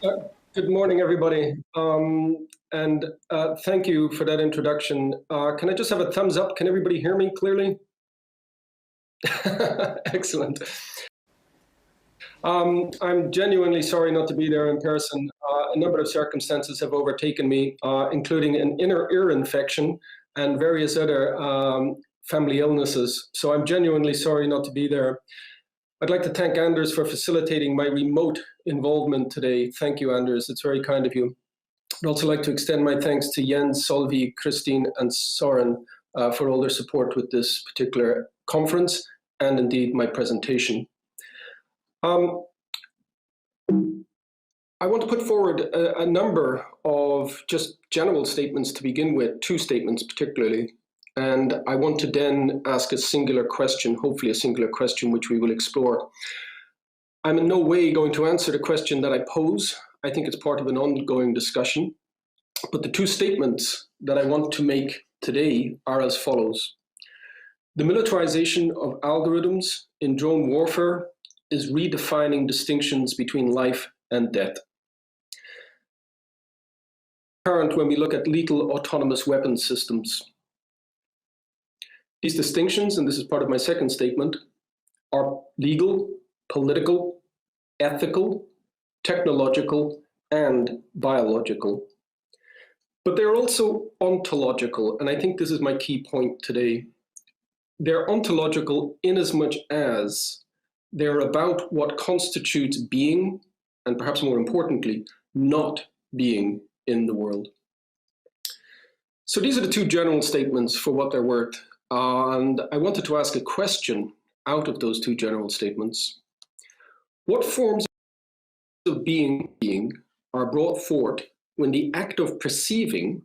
Uh, Good morning, everybody. And thank you for that introduction. Can I just have a thumbs up? Can everybody hear me clearly? Excellent. I'm genuinely sorry not to be there in person. A number of circumstances have overtaken me, including an inner ear infection and various other family illnesses. So I'm genuinely sorry not to be there. I'd like to thank Anders for facilitating my remote involvement today. Thank you, Anders. It's very kind of you. I'd also like to extend my thanks to Jens, Solvi, Christine, and Soren for all their support with this particular conference and indeed my presentation. I want to put forward a number of just general statements to begin with, two statements particularly, and I want to then ask a singular question, hopefully a singular question, which we will explore. I'm in no way going to answer the question that I pose. I think it's part of an ongoing discussion. But the two statements that I want to make today are as follows. The militarization of algorithms in drone warfare is redefining distinctions between life and death. Current when we look at lethal autonomous weapon systems. These distinctions, and this is part of my second statement, are legal, political, ethical, technological, and biological. But they're also ontological, and I think this is my key point today. They're ontological in as much as they're about what constitutes being, and perhaps more importantly, not being in the world. So these are the two general statements for what they're worth. And I wanted to ask a question out of those two general statements. What forms of being are brought forth when the act of perceiving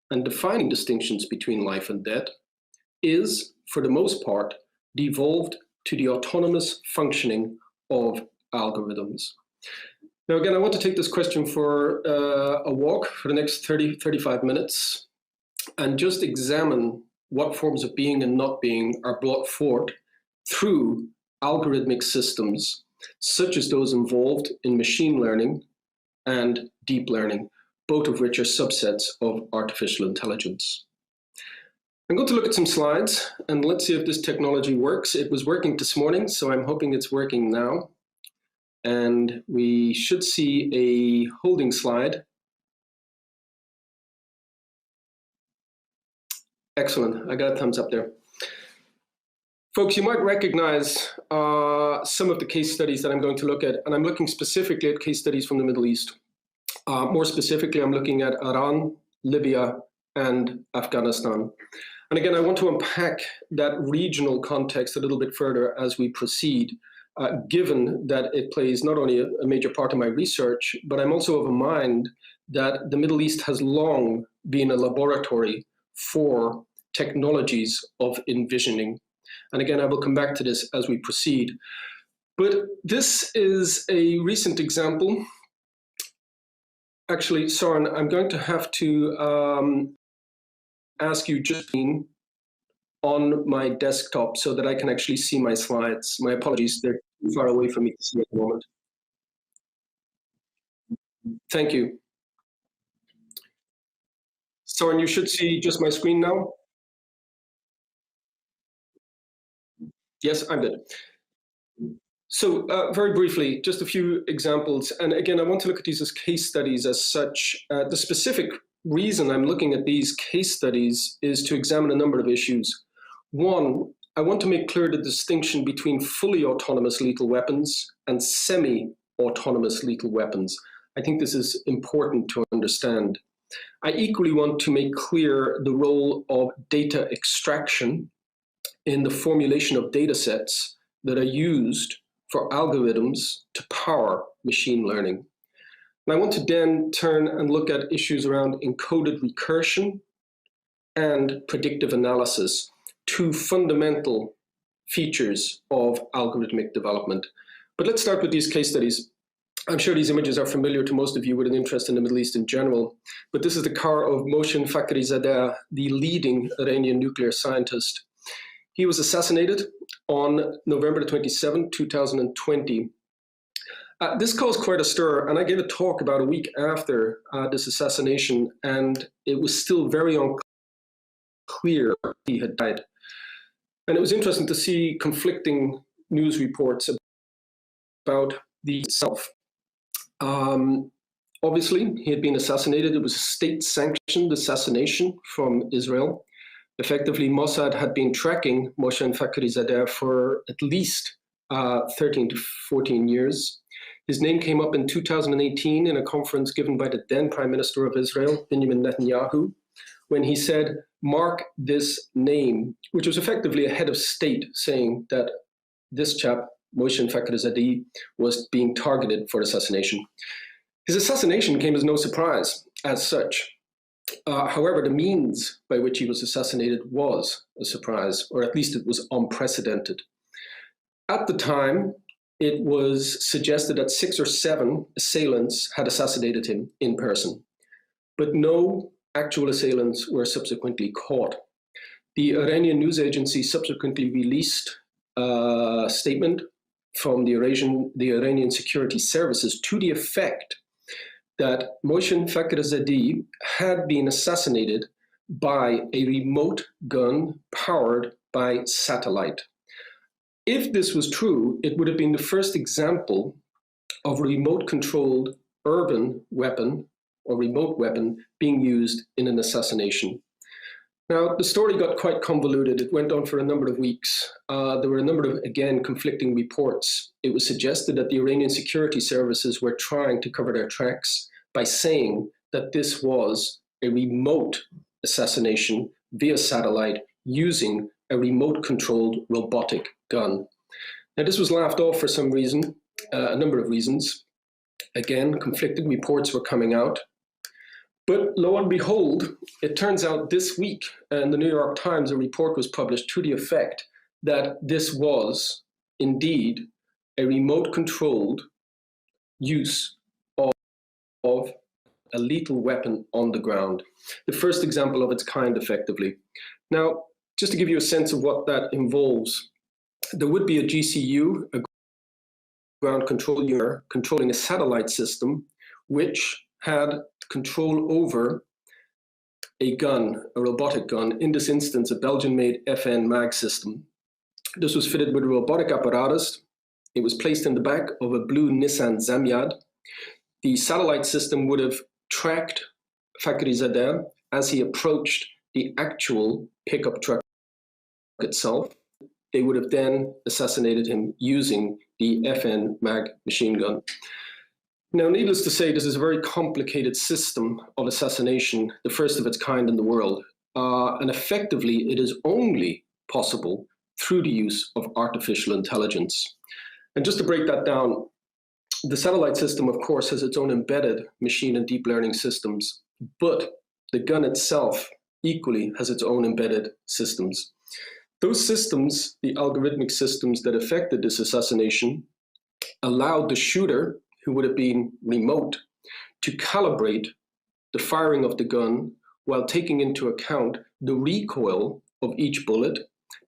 and defining distinctions between life and death is, for the most part, devolved to the autonomous functioning of algorithms? Now, again, I want to take this question for a walk for the next 35 minutes and just examine what forms of being and not being are brought forth through algorithmic systems, such as those involved in machine learning and deep learning, both of which are subsets of artificial intelligence. I'm going to look at some slides and let's see if this technology works. It was working this morning, so I'm hoping it's working now. And we should see a holding slide. Excellent, I got a thumbs up there. Folks, you might recognize some of the case studies that I'm going to look at, and I'm looking specifically at case studies from the Middle East. More specifically, I'm looking at Iran, Libya, and Afghanistan. And again, I want to unpack that regional context a little bit further as we proceed, given that it plays not only a major part of my research, but I'm also of a mind that the Middle East has long been a laboratory for technologies of envisioning. And again, I will come back to this as we proceed. But this is a recent example. Actually, Soren, I'm going to have to ask you just on my desktop so that I can actually see my slides. My apologies, they're too far away from me to see at the moment. Thank you. Soren, you should see just my screen now. Yes, I'm good. So very briefly, just a few examples. And again, I want to look at these as case studies as such. The specific reason I'm looking at these case studies is to examine a number of issues. One, I want to make clear the distinction between fully autonomous lethal weapons and semi-autonomous lethal weapons. I think this is important to understand. I equally want to make clear the role of data extraction in the formulation of data sets that are used for algorithms to power machine learning. And I want to then turn and look at issues around encoded recursion and predictive analysis, two fundamental features of algorithmic development. But let's start with these case studies. I'm sure these images are familiar to most of you with an interest in the Middle East in general, but this is the car of Mohsen Fakhrizadeh, the leading Iranian nuclear scientist. He was assassinated on November 27, 2020. This caused quite a stir, and I gave a talk about a week after this assassination, and it was still very unclear he had died. And it was interesting to see conflicting news reports about the itself. Obviously, he had been assassinated. It was a state-sanctioned assassination from Israel. Effectively, Mossad had been tracking Moshe Fakhrizadeh for at least 13 to 14 years. His name came up in 2018 in a conference given by the then Prime Minister of Israel, Benjamin Netanyahu, when he said, "Mark this name," which was effectively a head of state saying that this chap, Moshe Fakhrizadeh, was being targeted for assassination. His assassination came as no surprise as such. However, the means by which he was assassinated was a surprise, or at least it was unprecedented. At the time, it was suggested that 6 or 7 assailants had assassinated him in person, but no actual assailants were subsequently caught. The Iranian news agency subsequently released a statement from the Iranian security services to the effect that Moshe Fakhrizadeh had been assassinated by a remote gun powered by satellite. If this was true, it would have been the first example of a remote-controlled urban weapon or remote weapon being used in an assassination. Now, the story got quite convoluted. It went on for a number of weeks. There were a number of, again, conflicting reports. It was suggested that the Iranian security services were trying to cover their tracks by saying that this was a remote assassination via satellite using a remote-controlled robotic gun. Now, this was laughed off for some reason, a number of reasons. Again, conflicting reports were coming out. But lo and behold, it turns out this week in the New York Times, a report was published to the effect that this was indeed a remote-controlled use of a lethal weapon on the ground. The first example of its kind, effectively. Now, just to give you a sense of what that involves, there would be a GCU, a ground control unit, controlling a satellite system, which had control over a gun, a robotic gun, in this instance, a Belgian-made FN mag system. This was fitted with a robotic apparatus. It was placed in the back of a blue Nissan Zamyad. The satellite system would have tracked Fakhrizadeh as he approached the actual pickup truck itself. They would have then assassinated him using the FN mag machine gun. Now, needless to say, this is a very complicated system of assassination, the first of its kind in the world. And effectively, it is only possible through the use of artificial intelligence. And just to break that down, the satellite system, of course, has its own embedded machine and deep learning systems, but the gun itself equally has its own embedded systems. Those systems, the algorithmic systems that affected this assassination, allowed the shooter, who would have been remote, to calibrate the firing of the gun while taking into account the recoil of each bullet,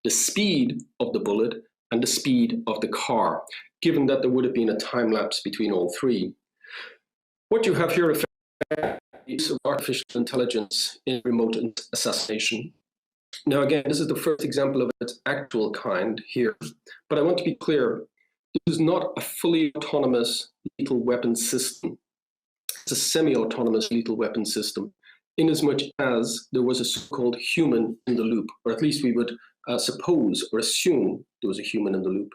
the speed of the bullet, and the speed of the car, given that there would have been a time lapse between all three. What you have here is the use of artificial intelligence in remote assassination. Now, again, this is the first example of its actual kind here, but I want to be clear. This is not a fully autonomous lethal weapon system. It's a semi-autonomous lethal weapon system, in as much as there was a so-called human in the loop, or at least we would suppose or assume there was a human in the loop.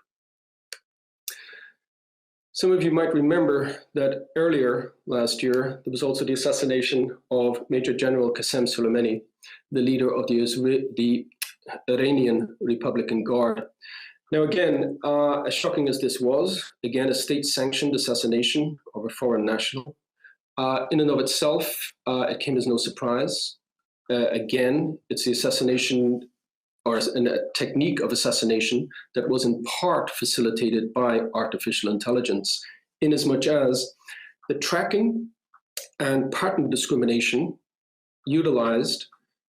Some of you might remember that earlier last year, there was also the assassination of Major General Kassem Soleimani, the leader of the Iranian Republican Guard. Now, again, as shocking as this was, again, a state-sanctioned assassination of a foreign national. In and of itself, it came as no surprise. Again, it's the assassination or a technique of assassination that was in part facilitated by artificial intelligence, in as much as the tracking and pattern discrimination utilized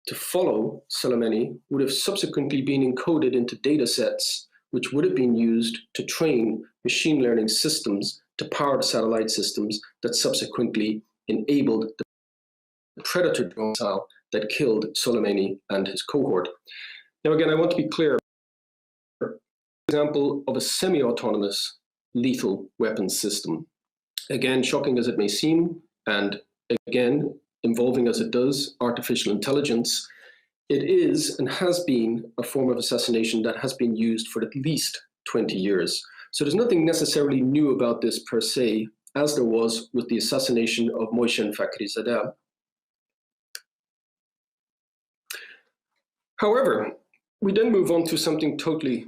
to follow Soleimani would have subsequently been encoded into data sets which would have been used to train machine learning systems to power the satellite systems that subsequently enabled the Predator drone missile that killed Soleimani and his cohort. Now, again, I want to be clear. Example of a semi-autonomous lethal weapons system. Again, shocking as it may seem, and again, involving as it does artificial intelligence, it is and has been a form of assassination that has been used for at least 20 years. So there's nothing necessarily new about this per se, as there was with the assassination of Mohsen Fakhrizadeh. However, we then move on to something totally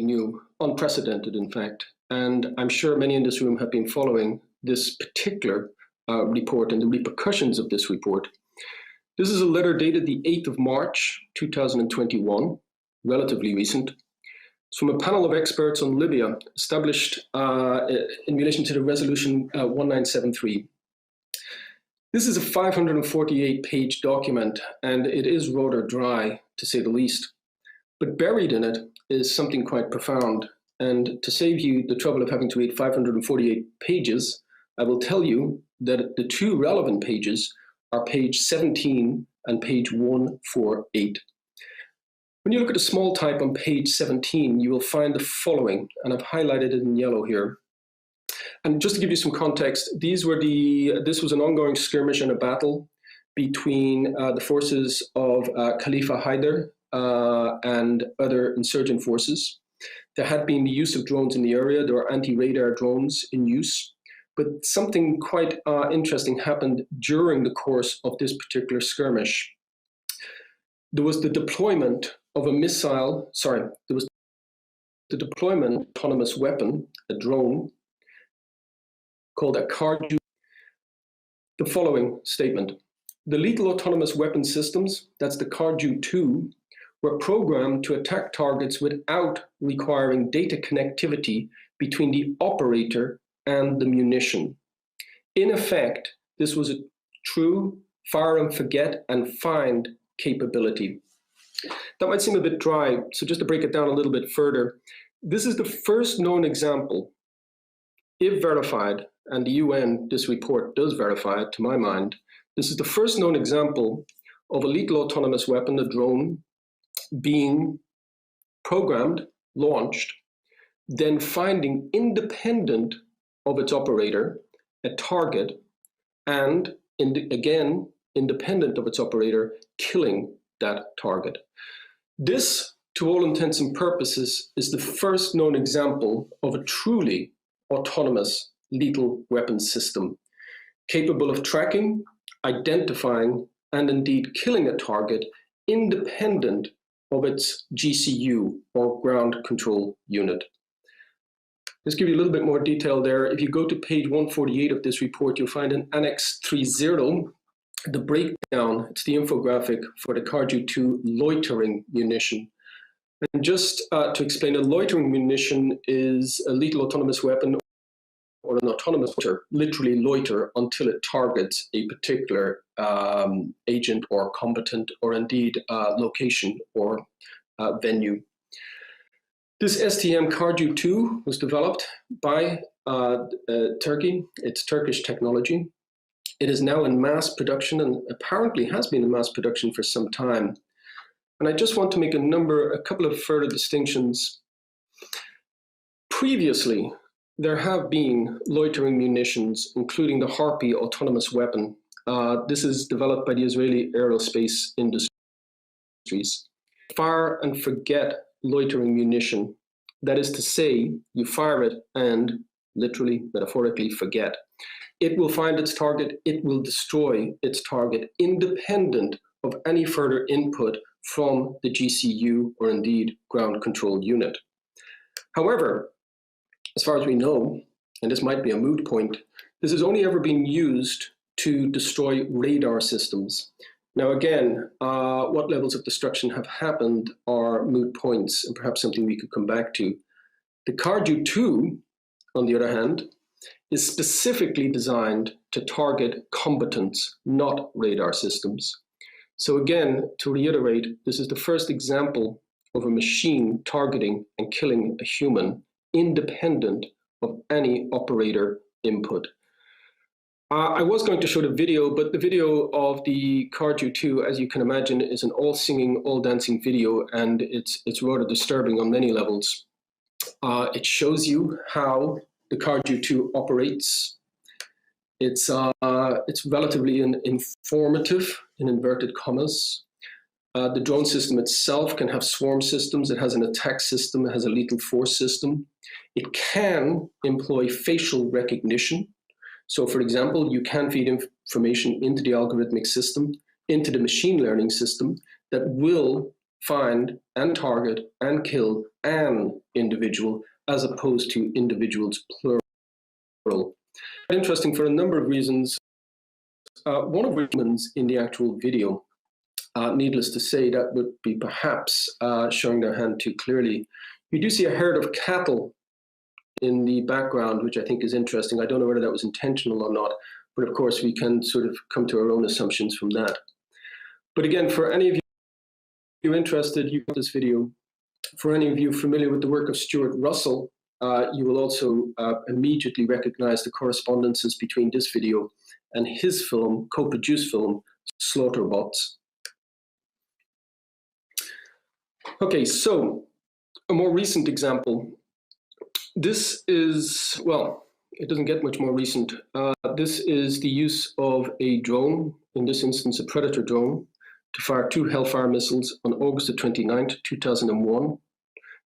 new, unprecedented in fact, and I'm sure many in this room have been following this particular report and the repercussions of this report. This is a letter dated the 8th of March, 2021, relatively recent. It's from a panel of experts on Libya established in relation to the resolution 1973. This is a 548-page document, and it is rather dry, to say the least. But buried in it is something quite profound. And to save you the trouble of having to read 548 pages, I will tell you that the two relevant pages are page 17 and page 148. When you look at the small type on page 17, you will find the following, and I've highlighted it in yellow here. And just to give you some context, this was an ongoing skirmish and a battle between the forces of Khalifa Haider and other insurgent forces. There had been the use of drones in the area. There were anti-radar drones in use. But something quite interesting happened during the course of this particular skirmish. There was the deployment of a missile, there was the deployment of an autonomous weapon, a drone, called a Karju. The following statement: the lethal autonomous weapon systems, that's the Karju-2, were programmed to attack targets without requiring data connectivity between the operator and the munition. In effect, this was a true fire and forget and find capability. That might seem a bit dry, so just to break it down a little bit further, this is the first known example, if verified, and the UN, this report does verify it to my mind, this is the first known example of a lethal autonomous weapon, a drone, being programmed, launched, then finding independent of its operator a target, and again, independent of its operator, killing that target. This, to all intents and purposes, is the first known example of a truly autonomous lethal weapons system, capable of tracking, identifying, and indeed killing a target independent of its GCU, or ground control unit. Let's give you a little bit more detail there. If you go to page 148 of this report, you'll find in Annex 30, the breakdown, it's the infographic for the Karju-2 loitering munition. And just to explain, a loitering munition is a lethal autonomous weapon or an autonomous loiter, literally loiter until it targets a particular agent or combatant, or indeed location or venue. This STM Karju-2 was developed by Turkey. It's Turkish technology. It is now in mass production and apparently has been in mass production for some time. And I just want to make a couple of further distinctions. Previously, there have been loitering munitions, including the Harpy autonomous weapon. This is developed by the Israeli aerospace industries. Fire and forget loitering munition. That is to say, you fire it and literally, metaphorically, forget. It will find its target, it will destroy its target, independent of any further input from the GCU or indeed ground control unit. However, as far as we know, and this might be a moot point, this has only ever been used to destroy radar systems. Now again, what levels of destruction have happened are moot points, and perhaps something we could come back to. The Karju-2, on the other hand, is specifically designed to target combatants, not radar systems. So again, to reiterate, this is the first example of a machine targeting and killing a human independent of any operator input. I was going to show the video, but the video of the Cardew 2, as you can imagine, is an all singing, all dancing video, and it's rather disturbing on many levels. It shows you how the Cardew 2 operates. It's relatively informative, in inverted commas. The drone system itself can have swarm systems. It has an attack system. It has a lethal force system. It can employ facial recognition. So, for example, you can feed information into the algorithmic system, into the machine learning system that will find and target and kill an individual as opposed to individuals plural. Interesting for a number of reasons. One of which is in the actual video. Needless to say, that would be perhaps showing their hand too clearly. You do see a herd of cattle in the background, which I think is interesting. I don't know whether that was intentional or not, but of course we can sort of come to our own assumptions from that. But again, for any of you interested, you got this video. For any of you familiar with the work of Stuart Russell, you will also immediately recognize the correspondences between this video and his film, co-produced film, Slaughterbots. Okay, so a more recent example. This is, well, it doesn't get much more recent. This is the use of a drone, in this instance a Predator drone, to fire 2 Hellfire missiles on August the 29th, 2001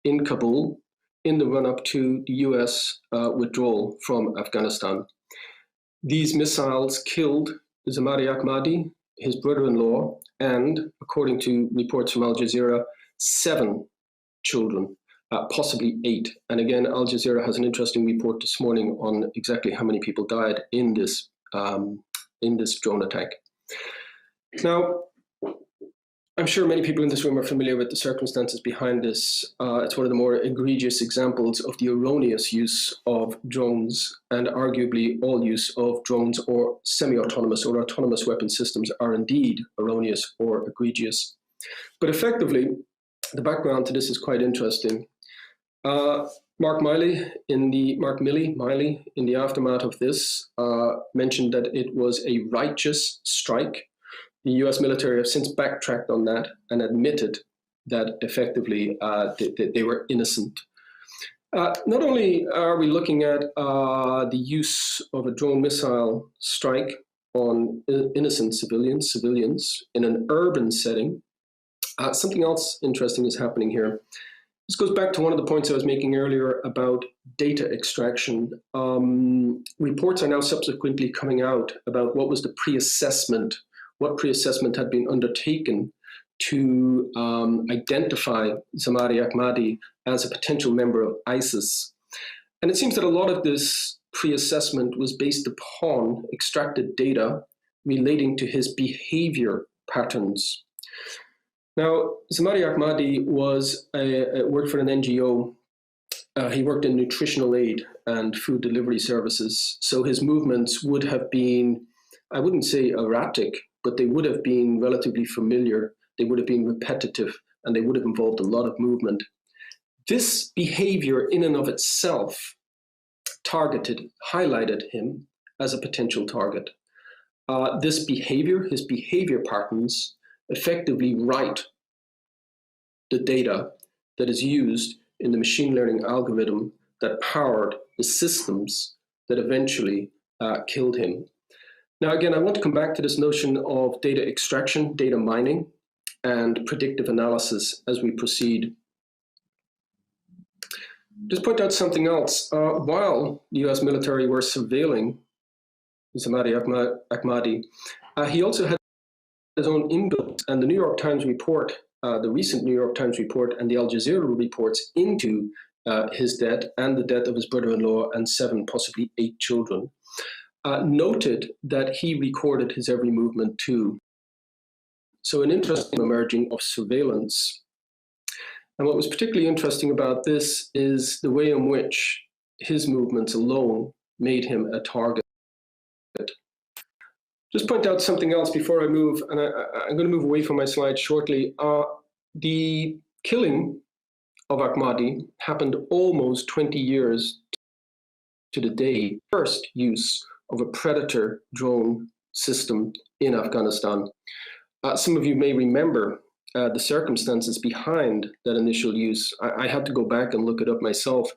in Kabul, in the run-up to the US withdrawal from Afghanistan. These missiles killed Zamari Ahmadi, his brother-in-law, and, according to reports from Al Jazeera, 7 children. Possibly 8. And again, Al Jazeera has an interesting report this morning on exactly how many people died in this drone attack. Now, I'm sure many people in this room are familiar with the circumstances behind this. It's one of the more egregious examples of the erroneous use of drones, and arguably all use of drones or semi-autonomous or autonomous weapon systems are indeed erroneous or egregious. But effectively, the background to this is quite interesting. Mark Milley, in the aftermath of this, mentioned that it was a righteous strike. The US military have since backtracked on that and admitted that effectively they were innocent. Not only are we looking at the use of a drone missile strike on innocent civilians in an urban setting, something else interesting is happening here. This goes back to one of the points I was making earlier about data extraction. Reports are now subsequently coming out about what was the pre-assessment, what pre-assessment had been undertaken to identify Zamari Ahmadi as a potential member of ISIS. And it seems that a lot of this pre-assessment was based upon extracted data relating to his behavior patterns. Now, Zamari Ahmadi worked for an NGO. He worked in nutritional aid and food delivery services. So his movements would have been, I wouldn't say erratic, but they would have been relatively familiar. They would have been repetitive, and they would have involved a lot of movement. This behavior in and of itself highlighted him as a potential target. This behavior, his behavior patterns, effectively write the data that is used in the machine learning algorithm that powered the systems that eventually killed him. Now, again, I want to come back to this notion of data extraction, data mining, and predictive analysis as we proceed. Just point out something else. While the US military were surveilling Zamari Ahmadi, he also had his own input, and the New York Times report, the recent New York Times report and the Al Jazeera reports into his death and the death of his brother-in-law and 7, possibly 8 children, noted that he recorded his every movement too. So an interesting emerging of surveillance. And what was particularly interesting about this is the way in which his movements alone made him a target. Just point out something else before I move, and I'm going to move away from my slide shortly. The killing of Ahmadi happened almost 20 years to the day, first use of a Predator drone system in Afghanistan. Some of you may remember the circumstances behind that initial use. I had to go back and look it up myself,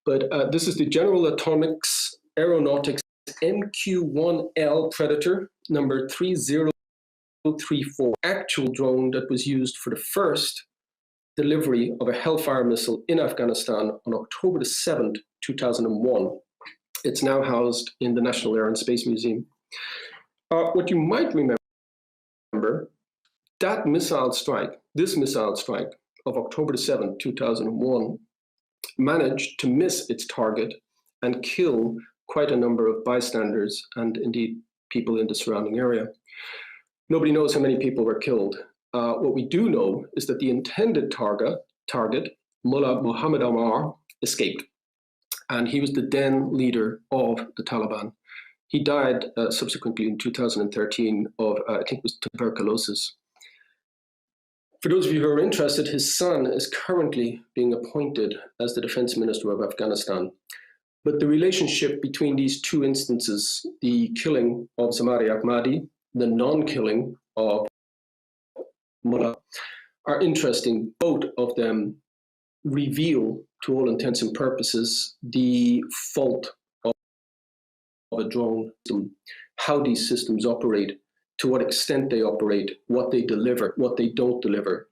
but this is the General Atomics Aeronautics MQ-1L Predator number 3034, actual drone that was used for the first delivery of a Hellfire missile in Afghanistan on October the 7th, 2001. It's now housed in the National Air and Space Museum. What you might remember, that missile strike, this missile strike of October the 7th, 2001, managed to miss its target and kill quite a number of bystanders and indeed people in the surrounding area. Nobody knows how many people were killed. What we do know is that the intended target, Mullah Muhammad Ammar, escaped. And he was the then leader of the Taliban. He died subsequently in 2013 of, I think it was tuberculosis. For those of you who are interested, his son is currently being appointed as the defense minister of Afghanistan. But the relationship between these two instances, the killing of Zamari Ahmadi, the non-killing of Mullah, are interesting. Both of them reveal, to all intents and purposes, the fault of a drone system, how these systems operate, to what extent they operate, what they deliver, what they don't deliver,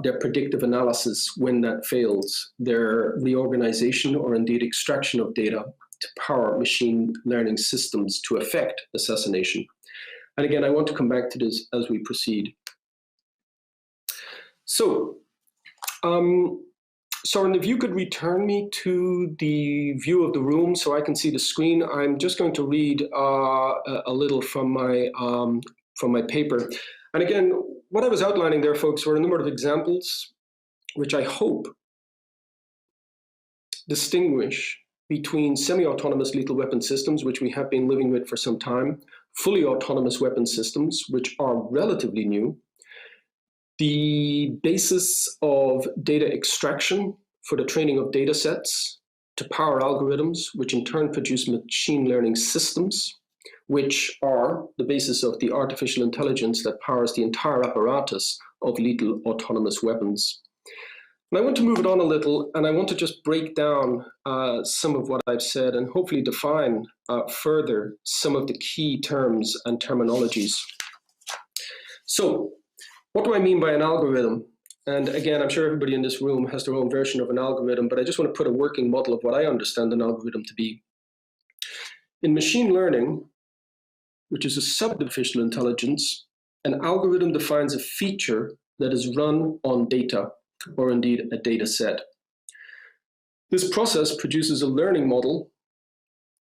their predictive analysis when that fails, their reorganization or indeed extraction of data to power machine learning systems to effect assassination. And again, I want to come back to this as we proceed. So, Soren, if you could return me to the view of the room so I can see the screen. I'm just going to read a little from my paper. And again, what I was outlining there, folks, were a number of examples which I hope distinguish between semi-autonomous lethal weapon systems, which we have been living with for some time, fully autonomous weapon systems, which are relatively new, the basis of data extraction for the training of data sets to power algorithms, which in turn produce machine learning systems, which are the basis of the artificial intelligence that powers the entire apparatus of lethal autonomous weapons. And I want to move it on a little, and I want to just break down some of what I've said and hopefully define further some of the key terms and terminologies. So, what do I mean by an algorithm? And again, I'm sure everybody in this room has their own version of an algorithm, but I just want to put a working model of what I understand an algorithm to be. In machine learning, which is a sub-artificial intelligence, an algorithm defines a feature that is run on data, or indeed a data set. This process produces a learning model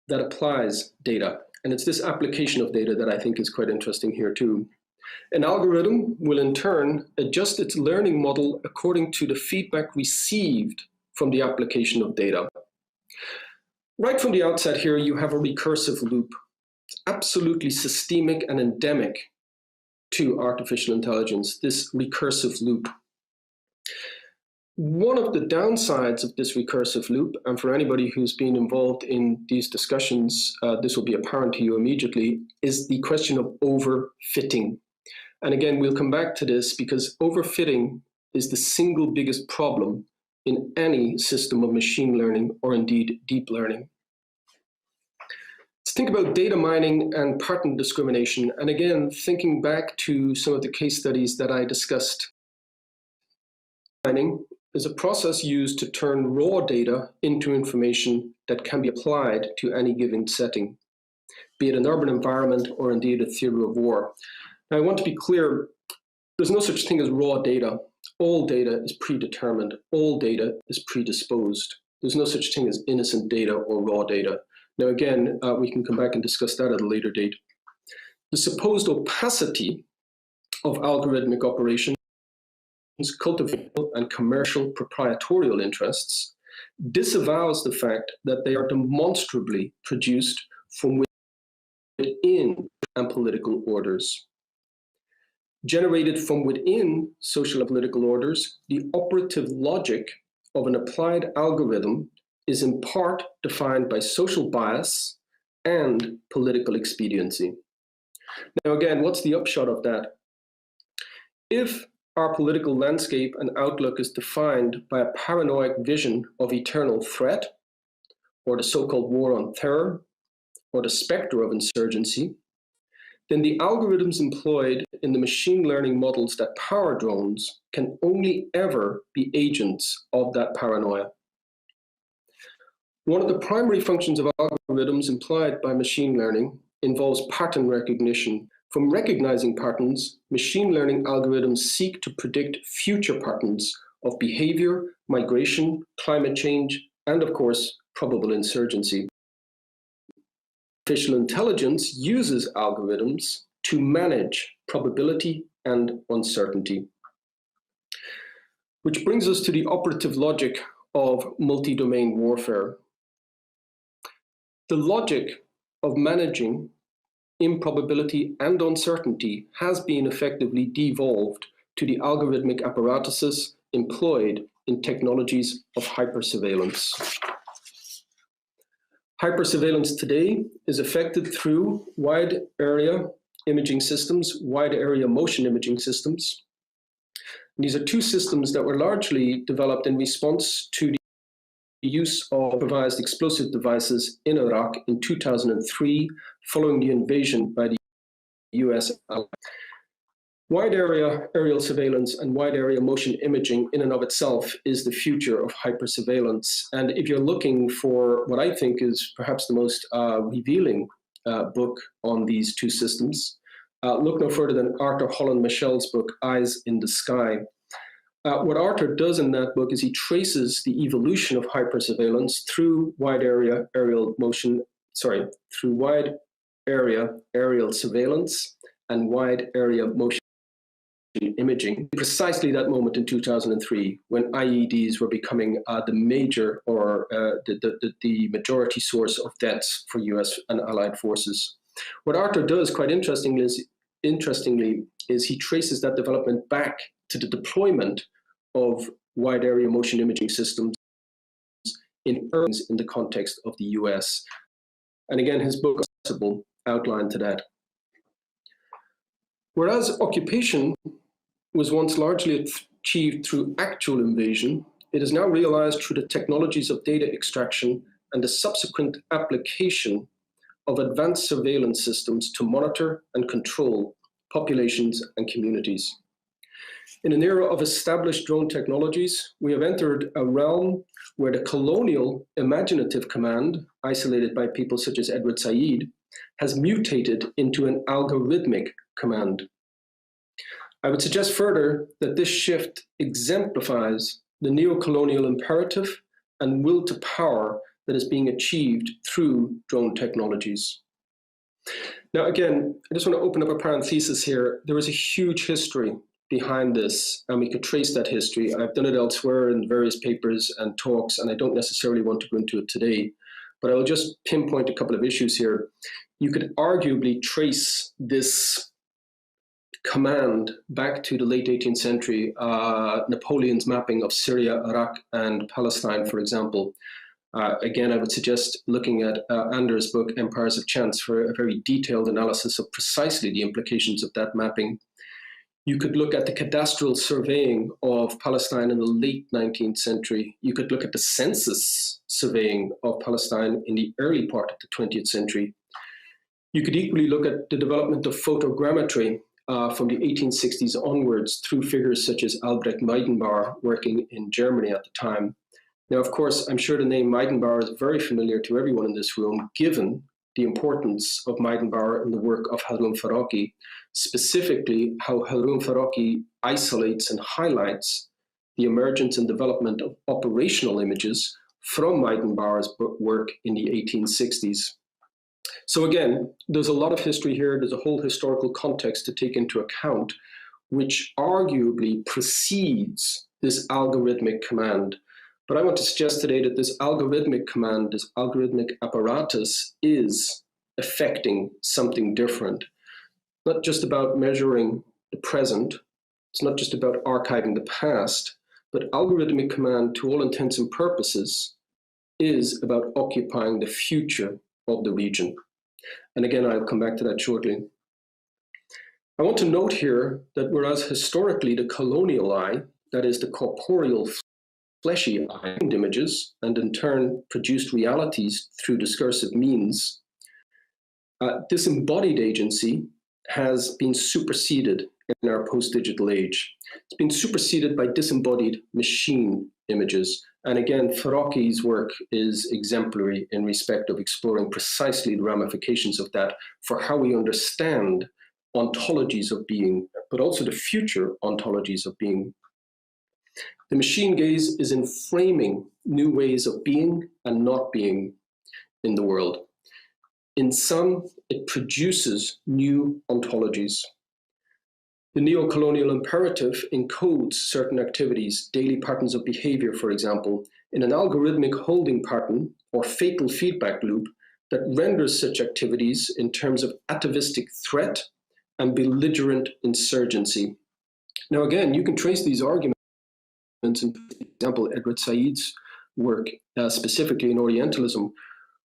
that applies data, and it's this application of data that I think is quite interesting here too. An algorithm will in turn adjust its learning model according to the feedback received from the application of data. Right from the outset here, you have a recursive loop. It's absolutely systemic and endemic to artificial intelligence, this recursive loop. One of the downsides of this recursive loop, and for anybody who's been involved in these discussions, this will be apparent to you immediately, is the question of overfitting. And again, we'll come back to this because overfitting is the single biggest problem in any system of machine learning or indeed deep learning. Let's think about data mining and pattern discrimination. And again, thinking back to some of the case studies that I discussed. Mining is a process used to turn raw data into information that can be applied to any given setting, be it an urban environment or indeed a theater of war. Now, I want to be clear, there's no such thing as raw data. All data is predetermined. All data is predisposed. There's no such thing as innocent data or raw data. Now, again, we can come back and discuss that at a later date. The supposed opacity of algorithmic operations, cultivational and commercial proprietorial interests, disavows the fact that they are demonstrably produced from within and political orders. Generated from within social and political orders, the operative logic of an applied algorithm is in part defined by social bias and political expediency. Now, again, what's the upshot of that? If our political landscape and outlook is defined by a paranoid vision of eternal threat, or the so-called war on terror, or the specter of insurgency, then the algorithms employed in the machine learning models that power drones can only ever be agents of that paranoia. One of the primary functions of algorithms employed by machine learning involves pattern recognition. From recognizing patterns, machine learning algorithms seek to predict future patterns of behavior, migration, climate change, and of course, probable insurgency. Artificial intelligence uses algorithms to manage probability and uncertainty. Which brings us to the operative logic of multi-domain warfare. The logic of managing improbability and uncertainty has been effectively devolved to the algorithmic apparatuses employed in technologies of hypersurveillance. Hypersurveillance today is effected through wide area imaging systems, wide area motion imaging systems. And these are two systems that were largely developed in response to the use of improvised explosive devices in Iraq in 2003, following the invasion by the US. Wide area aerial surveillance and wide area motion imaging in and of itself is the future of hypersurveillance. And if you're looking for what I think is perhaps the most revealing book on these two systems, look no further than Arthur Holland Michel's book, Eyes in the Sky. What Arthur does in that book is he traces the evolution of hypersurveillance through wide area aerial aerial surveillance and wide area motion imaging, precisely that moment in 2003 when IEDs were becoming the major or the majority source of deaths for US and allied forces. What Arthur does quite interestingly is he traces that development back to the deployment of wide area motion imaging systems in the context of the US. And again, his book is a outline to that. Whereas occupation was once largely achieved through actual invasion, it is now realized through the technologies of data extraction and the subsequent application of advanced surveillance systems to monitor and control populations and communities. In an era of established drone technologies, we have entered a realm where the colonial imaginative command, isolated by people such as Edward Said, has mutated into an algorithmic command. I would suggest further that this shift exemplifies the neo-colonial imperative and will to power that is being achieved through drone technologies. Now, again, I just want to open up a parenthesis here. There is a huge history behind this, and we could trace that history. I've done it elsewhere in various papers and talks, and I don't necessarily want to go into it today, but I will just pinpoint a couple of issues here. You could arguably trace this command back to the late 18th century, Napoleon's mapping of Syria, Iraq, and Palestine, for example. Again, I would suggest looking at Anders' book, Empires of Chance, for a very detailed analysis of precisely the implications of that mapping. You could look at the cadastral surveying of Palestine in the late 19th century. You could look at the census surveying of Palestine in the early part of the 20th century. You could equally look at the development of photogrammetry from the 1860s onwards through figures such as Albrecht Meidenbauer working in Germany at the time. Now, of course, I'm sure the name Meidenbauer is very familiar to everyone in this room, given the importance of Meidenbauer in the work of Haroun Farrokh'i, specifically how Haroun Farrokh'i isolates and highlights the emergence and development of operational images from Meidenbauer's work in the 1860s. So again, there's a lot of history here. There's a whole historical context to take into account, which arguably precedes this algorithmic command. But I want to suggest today that this algorithmic command, this algorithmic apparatus is affecting something different. Not just about measuring the present, it's not just about archiving the past, but algorithmic command, to all intents and purposes, is about occupying the future of the region. And again, I'll come back to that shortly. I want to note here that whereas historically the colonial eye, that is the corporeal, fleshy eye, images and in turn produced realities through discursive means, this embodied agency has been superseded in our post-digital age. It's been superseded by disembodied machine images. And again, Farocki's work is exemplary in respect of exploring precisely the ramifications of that for how we understand ontologies of being, but also the future ontologies of being. The machine gaze is in framing new ways of being and not being in the world. In some, it produces new ontologies. The neo-colonial imperative encodes certain activities, daily patterns of behavior, for example, in an algorithmic holding pattern or fatal feedback loop that renders such activities in terms of atavistic threat and belligerent insurgency. Now, again, you can trace these arguments in, for example, Edward Said's work, specifically in Orientalism,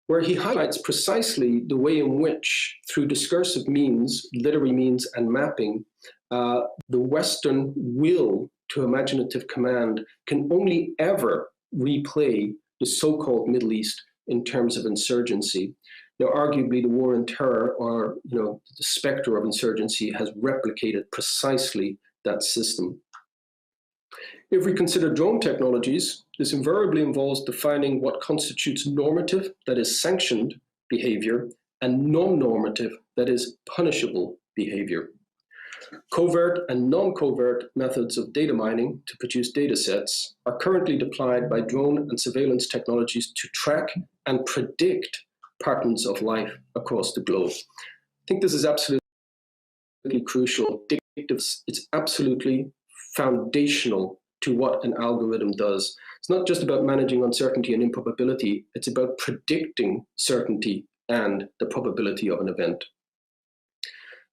where he highlights precisely the way in which, through discursive means, literary means, and mapping, the Western will to imaginative command can only ever replay the so-called Middle East in terms of insurgency. Now, arguably, the war on terror, or the specter of insurgency, has replicated precisely that system. If we consider drone technologies, this invariably involves defining what constitutes normative, that is sanctioned behavior, and non-normative, that is punishable behavior. Covert and non-covert methods of data mining to produce data sets are currently deployed by drone and surveillance technologies to track and predict patterns of life across the globe. I think this is absolutely crucial. It's absolutely foundational to what an algorithm does. It's not just about managing uncertainty and improbability, it's about predicting certainty and the probability of an event.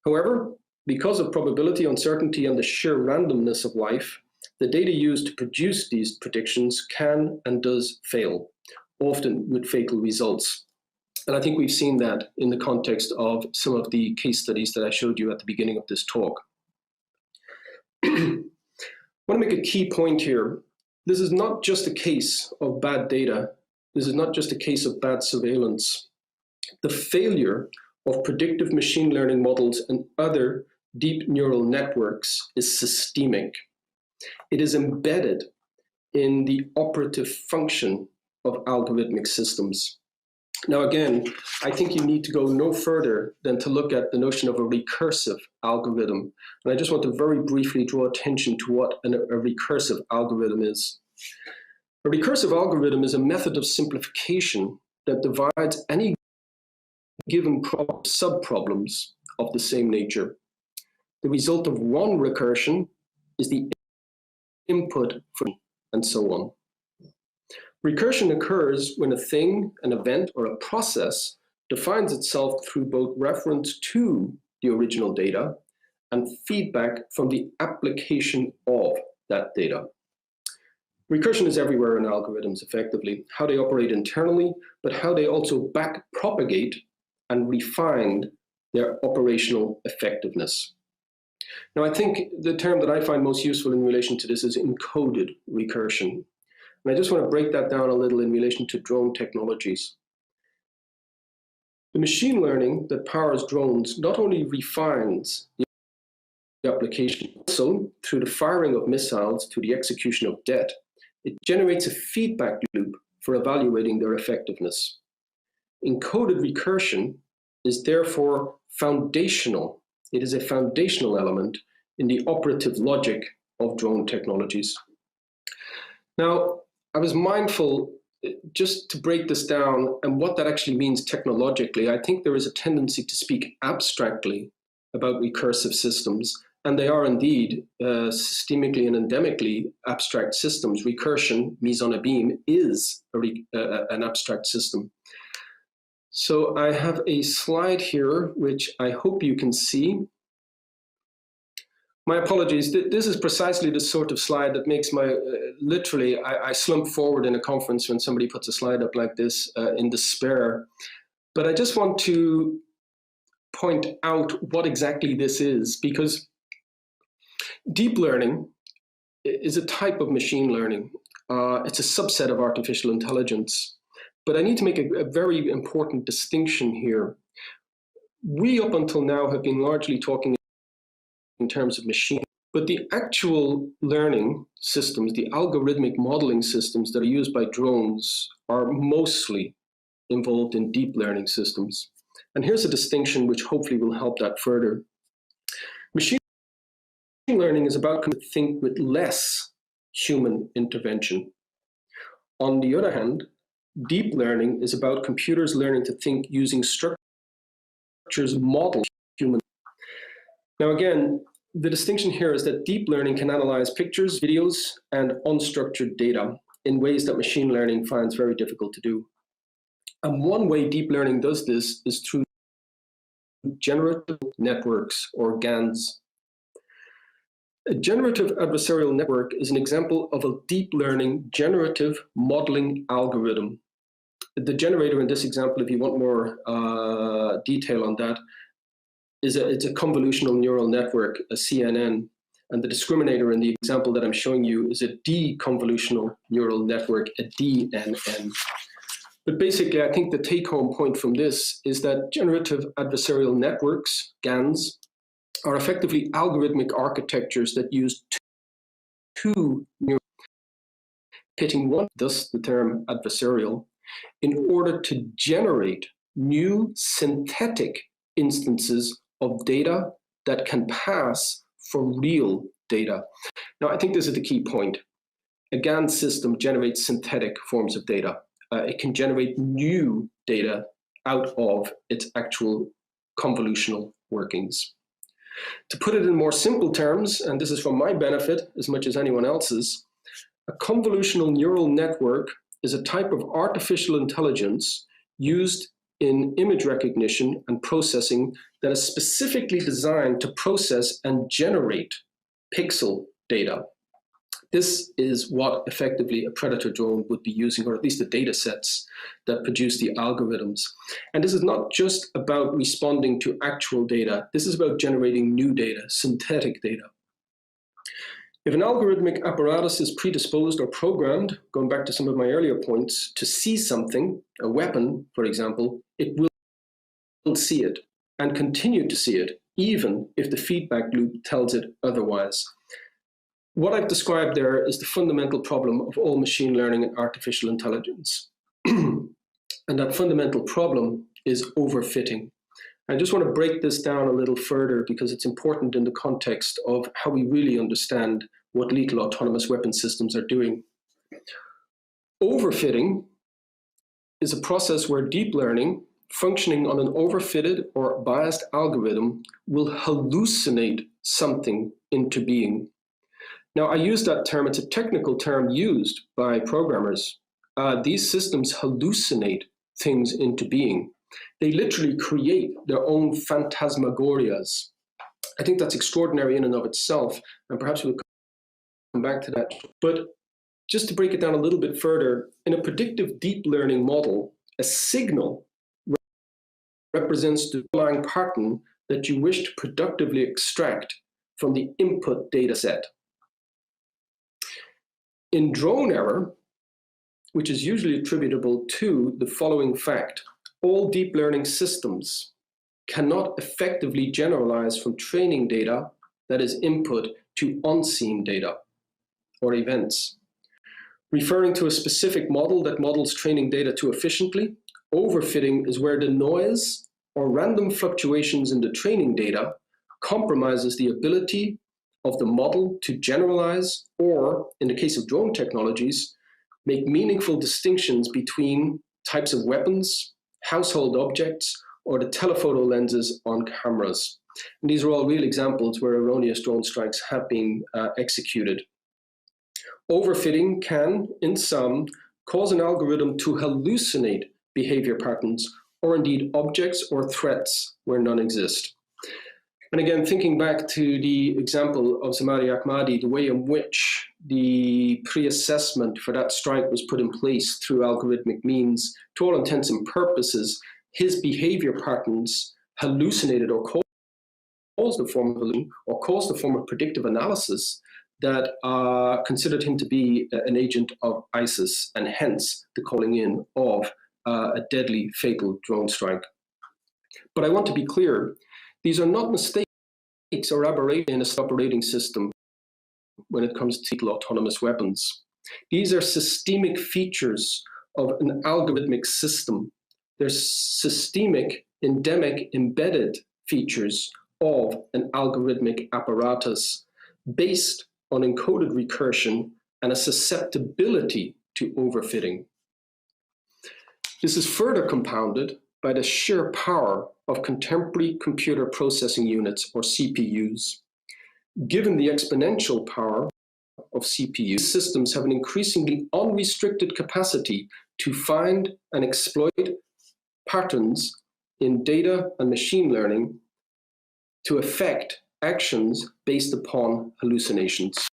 However, because of probability, uncertainty, and the sheer randomness of life, the data used to produce these predictions can and does fail, often with fatal results. And I think we've seen that in the context of some of the case studies that I showed you at the beginning of this talk. I want to make a key point here. This is not just a case of bad data. This is not just a case of bad surveillance. The failure of predictive machine learning models and other deep neural networks is systemic. It is embedded in the operative function of algorithmic systems. Now, again, I think you need to go no further than to look at the notion of a recursive algorithm. And I just want to very briefly draw attention to what a recursive algorithm is. A recursive algorithm is a method of simplification that divides any given subproblems of the same nature. The result of one recursion is the input for, and so on. Recursion occurs when a thing, an event, or a process defines itself through both reference to the original data and feedback from the application of that data. Recursion is everywhere in algorithms, effectively, how they operate internally, but how they also back-propagate and refine their operational effectiveness. Now, I think the term that I find most useful in relation to this is encoded recursion. And I just want to break that down a little in relation to drone technologies. The machine learning that powers drones not only refines the application, also through the firing of missiles to the execution of debt, it generates a feedback loop for evaluating their effectiveness. Encoded recursion is therefore foundational. It is a foundational element in the operative logic of drone technologies. Now, I was mindful, just to break this down and what that actually means technologically. I think there is a tendency to speak abstractly about recursive systems, and they are indeed systemically and endemically abstract systems. Recursion, mise en abîme, is an abstract system. So I have a slide here, which I hope you can see, My apologies. This is precisely the sort of slide that makes my, literally, I slump forward in a conference when somebody puts a slide up like this in despair. But I just want to point out what exactly this is, because deep learning is a type of machine learning. It's a subset of artificial intelligence. But I need to make a very important distinction here. We, up until now, have been largely talking in terms of machine, but the actual learning systems, the algorithmic modeling systems that are used by drones are mostly involved in deep learning systems. And here's a distinction which hopefully will help that further. Machine learning is about to think with less human intervention. On the other hand, deep learning is about computers learning to think using structures modeled human. Now again, the distinction here is that deep learning can analyze pictures, videos, and unstructured data in ways that machine learning finds very difficult to do. And one way deep learning does this is through generative networks, or GANs. A generative adversarial network is an example of a deep learning generative modeling algorithm. The generator in this example, if you want more detail on that, it's a convolutional neural network, a CNN, and the discriminator in the example that I'm showing you is a deconvolutional neural network, a DNN. But basically, I think the take-home point from this is that generative adversarial networks, GANs, are effectively algorithmic architectures that use two neural pitting one, thus the term adversarial, in order to generate new synthetic instances of data that can pass for real data. Now, I think this is the key point. A GAN system generates synthetic forms of data. It can generate new data out of its actual convolutional workings. To put it in more simple terms, and this is for my benefit as much as anyone else's, a convolutional neural network is a type of artificial intelligence used in image recognition and processing that is specifically designed to process and generate pixel data. This is what effectively a predator drone would be using, or at least the data sets that produce the algorithms. And this is not just about responding to actual data. This is about generating new data, synthetic data. If an algorithmic apparatus is predisposed or programmed, going back to some of my earlier points, to see something, a weapon, for example, it will see it and continue to see it, even if the feedback loop tells it otherwise. What I've described there is the fundamental problem of all machine learning and artificial intelligence. And that fundamental problem is overfitting. I just want to break this down a little further because it's important in the context of how we really understand what lethal autonomous weapon systems are doing. Overfitting is a process where deep learning, functioning on an overfitted or biased algorithm, will hallucinate something into being. Now, I use that term, it's a technical term used by programmers. These systems hallucinate things into being. They literally create their own phantasmagorias. I think that's extraordinary in and of itself, and perhaps we'll come back to that. But just to break it down a little bit further, in a predictive deep learning model, a signal represents the underlying pattern that you wish to productively extract from the input data set. In drone error, which is usually attributable to the following fact: all deep learning systems cannot effectively generalize from training data that is input to unseen data or events. Referring to a specific model that models training data too efficiently, overfitting is where the noise or random fluctuations in the training data compromises the ability of the model to generalize, or in the case of drone technologies, make meaningful distinctions between types of weapons, household objects, or the telephoto lenses on cameras. And these are all real examples where erroneous drone strikes have been executed. Overfitting can, in sum, cause an algorithm to hallucinate behavior patterns, or indeed objects or threats where none exist. And again, thinking back to the example of Zamari Ahmadi, the way in which the pre-assessment for that strike was put in place through algorithmic means, to all intents and purposes, his behavior patterns hallucinated or caused a form of hallucination or caused a form of predictive analysis that considered him to be an agent of ISIS, and hence the calling in of a deadly, fatal drone strike. But I want to be clear, these are not mistakes or aberrations in a operating system when it comes to lethal autonomous weapons. These are systemic features of an algorithmic system. They're systemic, endemic, embedded features of an algorithmic apparatus based on encoded recursion and a susceptibility to overfitting. This is further compounded by the sheer power of contemporary computer processing units, or CPUs. Given the exponential power of CPUs, systems have an increasingly unrestricted capacity to find and exploit patterns in data and machine learning to affect actions based upon hallucinations.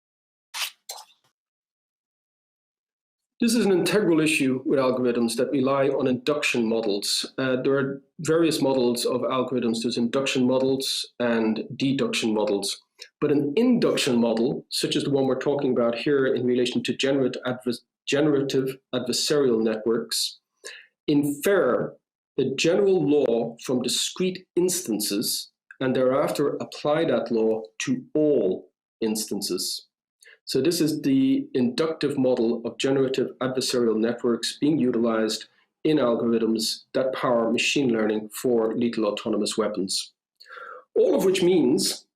This is an integral issue with algorithms that rely on induction models. There are various models of algorithms. There's induction models and deduction models. But an induction model, such as the one we're talking about here in relation to generative adversarial networks, infer a general law from discrete instances and thereafter apply that law to all instances. So this is the inductive model of generative adversarial networks being utilized in algorithms that power machine learning for lethal autonomous weapons. All of which means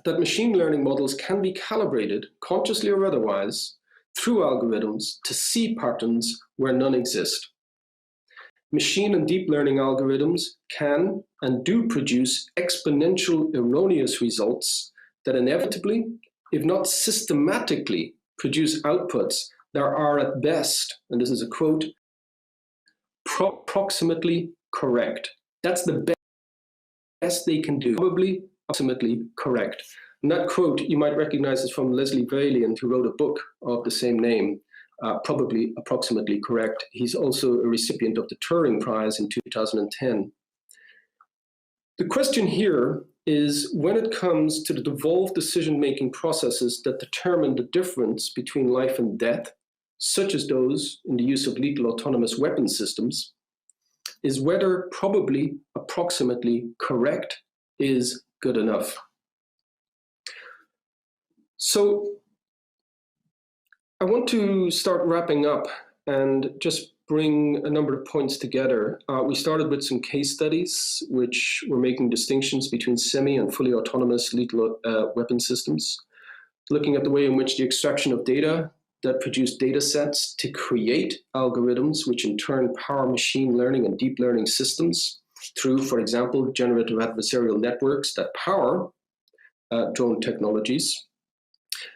that machine learning models can be calibrated, consciously or otherwise, through algorithms to see patterns where none exist. Machine and deep learning algorithms can and do produce exponential erroneous results that inevitably, if not systematically, produce outputs that are at best, and this is a quote, approximately correct. That's the best they can do, probably approximately correct. And that quote, you might recognize is from Leslie Valiant, who wrote a book of the same name, probably approximately correct. He's also a recipient of the Turing Prize in 2010. The question here is, when it comes to the devolved decision-making processes that determine the difference between life and death, such as those in the use of lethal autonomous weapon systems, is whether probably approximately correct is good enough. So I want to start wrapping up and just bring a number of points together. We started with some case studies, which were making distinctions between semi and fully autonomous lethal weapon systems, looking at the way in which the extraction of data that produce data sets to create algorithms, which in turn power machine learning and deep learning systems through, for example, generative adversarial networks that power drone technologies,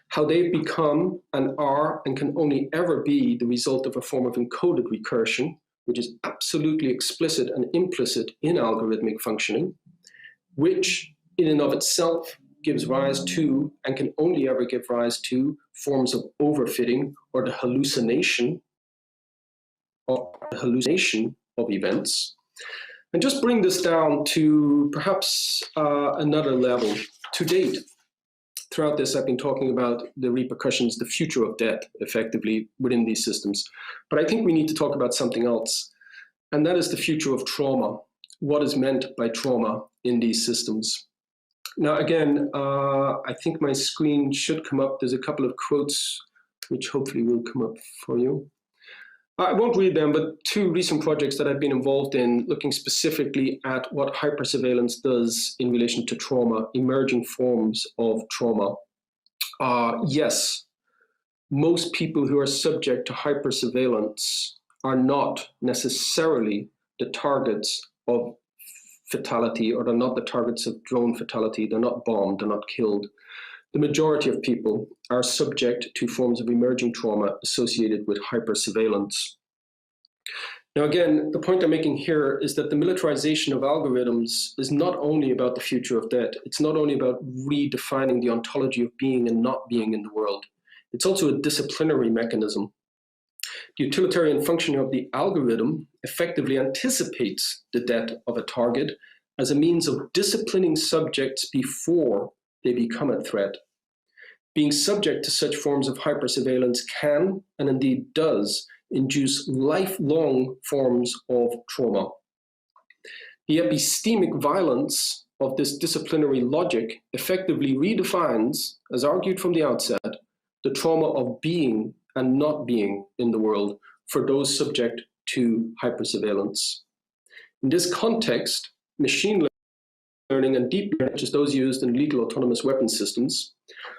how they've become and are and can only ever be the result of a form of encoded recursion, which is absolutely explicit and implicit in algorithmic functioning, which in and of itself gives rise to and can only ever give rise to forms of overfitting or the hallucination of events. And just bring this down to perhaps another level. To date, throughout this, I've been talking about the repercussions, the future of death, effectively, within these systems. But I think we need to talk about something else, and that is the future of trauma. What is meant by trauma in these systems? Now, again, I think my screen should come up. There's a couple of quotes, which hopefully will come up for you. I won't read them, but two recent projects that I've been involved in looking specifically at what hypersurveillance does in relation to trauma, emerging forms of trauma. Yes, most people who are subject to hypersurveillance are not necessarily the targets of fatality, or they're not the targets of drone fatality. They're not bombed, they're not killed. The majority of people are subject to forms of emerging trauma associated with hypersurveillance. Now, again, the point I'm making here is that the militarization of algorithms is not only about the future of debt. It's not only about redefining the ontology of being and not being in the world. It's also a disciplinary mechanism. The utilitarian functioning of the algorithm effectively anticipates the debt of a target as a means of disciplining subjects before they become a threat. Being subject to such forms of hypersurveillance can, and indeed does, induce lifelong forms of trauma. The epistemic violence of this disciplinary logic effectively redefines, as argued from the outset, the trauma of being and not being in the world for those subject to hypersurveillance. In this context, machine learning and deep learning, such as those used in lethal autonomous weapon systems,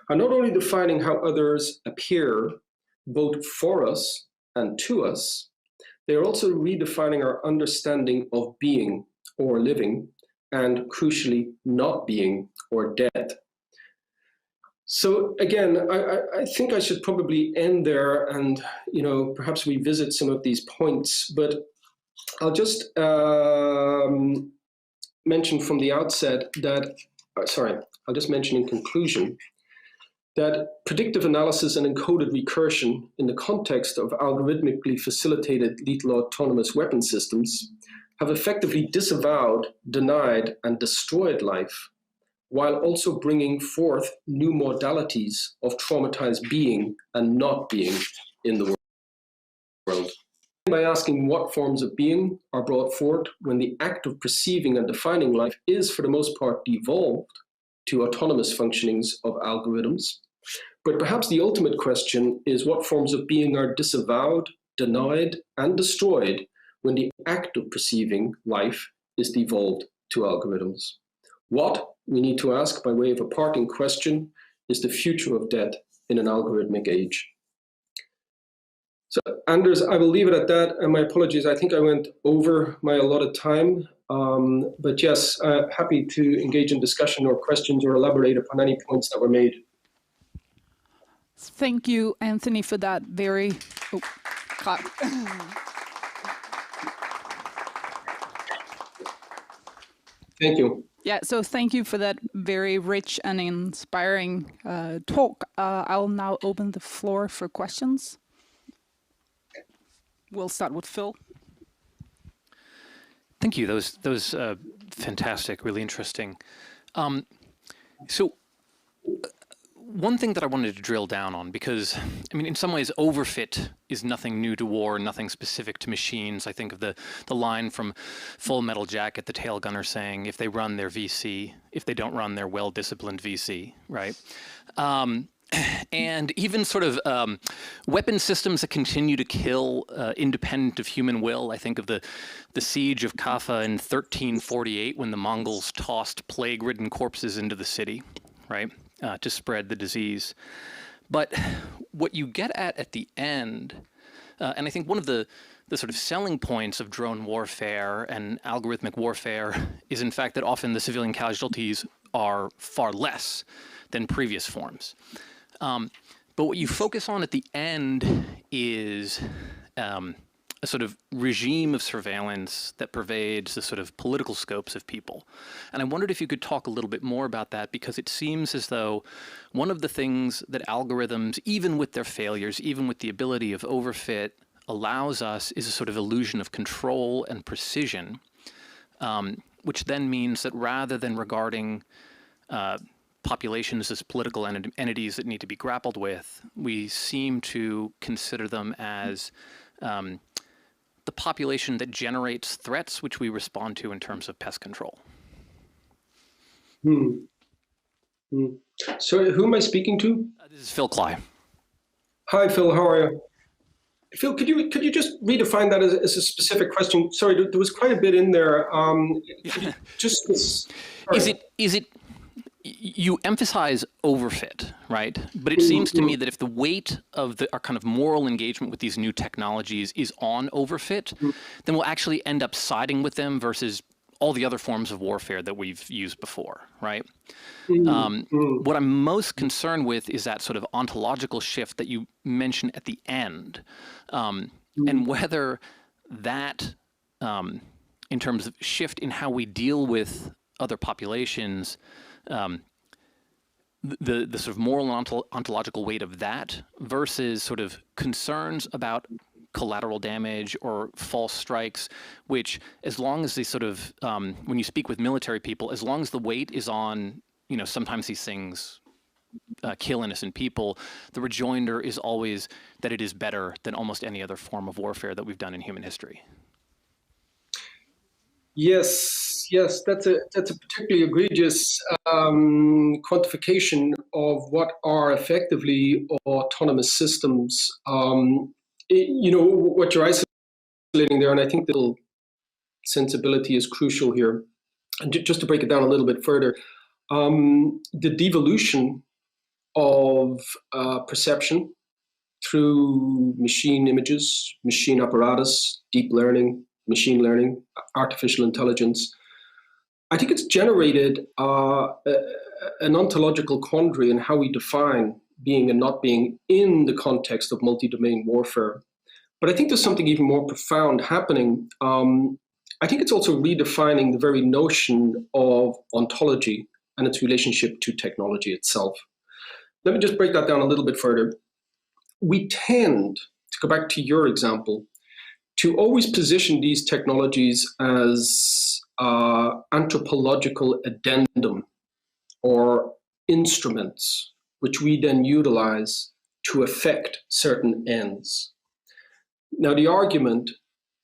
are not only defining how others appear both for us and to us, they are also redefining our understanding of being or living, and crucially, not being or dead. So again, I think I should probably end there and perhaps revisit some of these points, but I'll just mention from the outset that, I'll just mention in conclusion that predictive analysis and encoded recursion in the context of algorithmically facilitated lethal autonomous weapon systems have effectively disavowed, denied, and destroyed life, while also bringing forth new modalities of traumatized being and not being in the world. By asking what forms of being are brought forth when the act of perceiving and defining life is, for the most part, devolved to autonomous functionings of algorithms. But perhaps the ultimate question is what forms of being are disavowed, denied, and destroyed when the act of perceiving life is devolved to algorithms. What, we need to ask by way of a parting question, is the future of debt in an algorithmic age? So, Anders, I will leave it at that, and my apologies, I think I went over my allotted time, but yes, happy to engage in discussion or questions or elaborate upon any points that were made. Thank you, Anthony, for that very... Thank you. Yeah, so thank you for that very rich and inspiring talk. I'll now open the floor for questions. We'll start with Phil. Thank you. That was fantastic, really interesting. One thing that I wanted to drill down on, because, I mean, in some ways, overfit is nothing new to war, nothing specific to machines. I think of the line from Full Metal Jacket, the tail gunner saying, if they run, they're VC. If they don't run, they're well-disciplined VC, right? And even sort of weapon systems that continue to kill independent of human will. I think of the siege of Kaffa in 1348 when the Mongols tossed plague-ridden corpses into the city, right? To spread the disease. But what you get at the end, and I think one of the sort of selling points of drone warfare and algorithmic warfare is in fact that often the civilian casualties are far less than previous forms. But what you focus on at the end is a sort of regime of surveillance that pervades the sort of political scopes of people. And I wondered if you could talk a little bit more about that, because it seems as though one of the things that algorithms, even with their failures, even with the ability of overfit, allows us is a sort of illusion of control and precision, which then means that rather than regarding populations as political entities that need to be grappled with, we seem to consider them as the population that generates threats which we respond to in terms of pest control. So who am I speaking to? This is Phil Cly. Hi, Phil, how are you? Phil, could you just redefine that as a specific question? Sorry, there was quite a bit in there. You emphasize overfit, right? But it seems to me that if the weight of our kind of moral engagement with these new technologies is on overfit, then we'll actually end up siding with them versus all the other forms of warfare that we've used before, right? What I'm most concerned with is that sort of ontological shift that you mentioned at the end, and whether that, in terms of shift in how we deal with other populations, the sort of moral and ontological weight of that versus sort of concerns about collateral damage or false strikes, which as long as they sort of, when you speak with military people, as long as the weight is on, you know, sometimes these things kill innocent people, the rejoinder is always that it is better than almost any other form of warfare that we've done in human history. Yes, that's a particularly egregious quantification of what are effectively autonomous systems. You know, what you're isolating there, and I think the sensibility is crucial here. And just to break it down a little bit further, the devolution of perception through machine images, machine apparatus, deep learning, machine learning, artificial intelligence, I think it's generated an ontological quandary in how we define being and not being in the context of multi-domain warfare. But I think there's something even more profound happening. I think it's also redefining the very notion of ontology and its relationship to technology itself. Let me just break that down a little bit further. We tend, to go back to your example, to always position these technologies as anthropological addendum or instruments, which we then utilize to affect certain ends. Now, the argument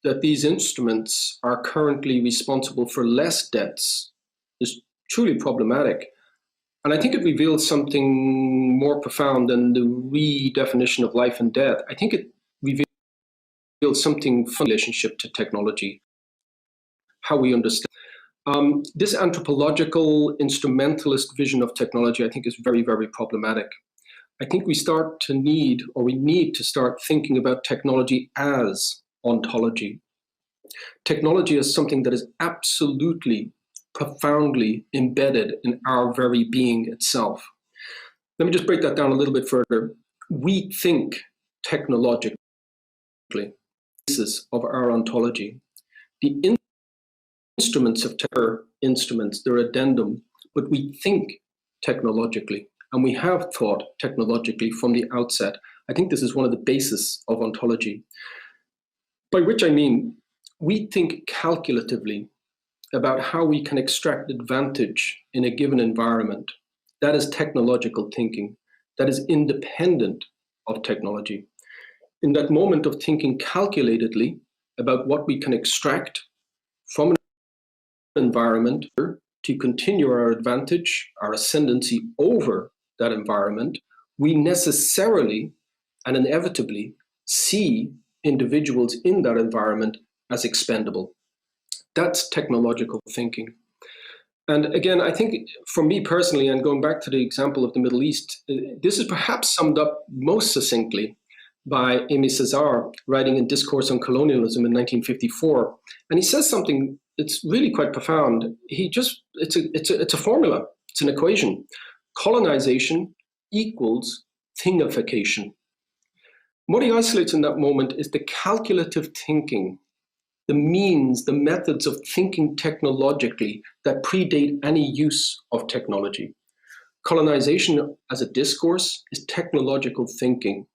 that these instruments are currently responsible for less deaths is truly problematic. And I think it reveals something more profound than the redefinition of life and death. I think it reveals something from the relationship to technology, how we understand. This anthropological instrumentalist vision of technology, I think, is very, very problematic. I think we need to start thinking about technology as ontology. Technology is something that is absolutely, profoundly embedded in our very being itself. Let me just break that down a little bit further. We think technologically, basis of our ontology. The instruments of terror, they're addendum, but we think technologically, and we have thought technologically from the outset. I think this is one of the bases of ontology. By which I mean, we think calculatively about how we can extract advantage in a given environment. That is technological thinking. That is independent of technology. In that moment of thinking calculatedly about what we can extract from an environment to continue our advantage, our ascendancy over that environment, we necessarily and inevitably see individuals in that environment as expendable. That's technological thinking. And again, I think for me personally, and going back to the example of the Middle East, this is perhaps summed up most succinctly by Aimé Césaire, writing in Discourse on Colonialism in 1954. And he says something that's really quite profound. It's a formula, it's an equation. Colonization equals thingification. What he isolates in that moment is the calculative thinking, the means, the methods of thinking technologically that predate any use of technology. Colonization as a discourse is technological thinking.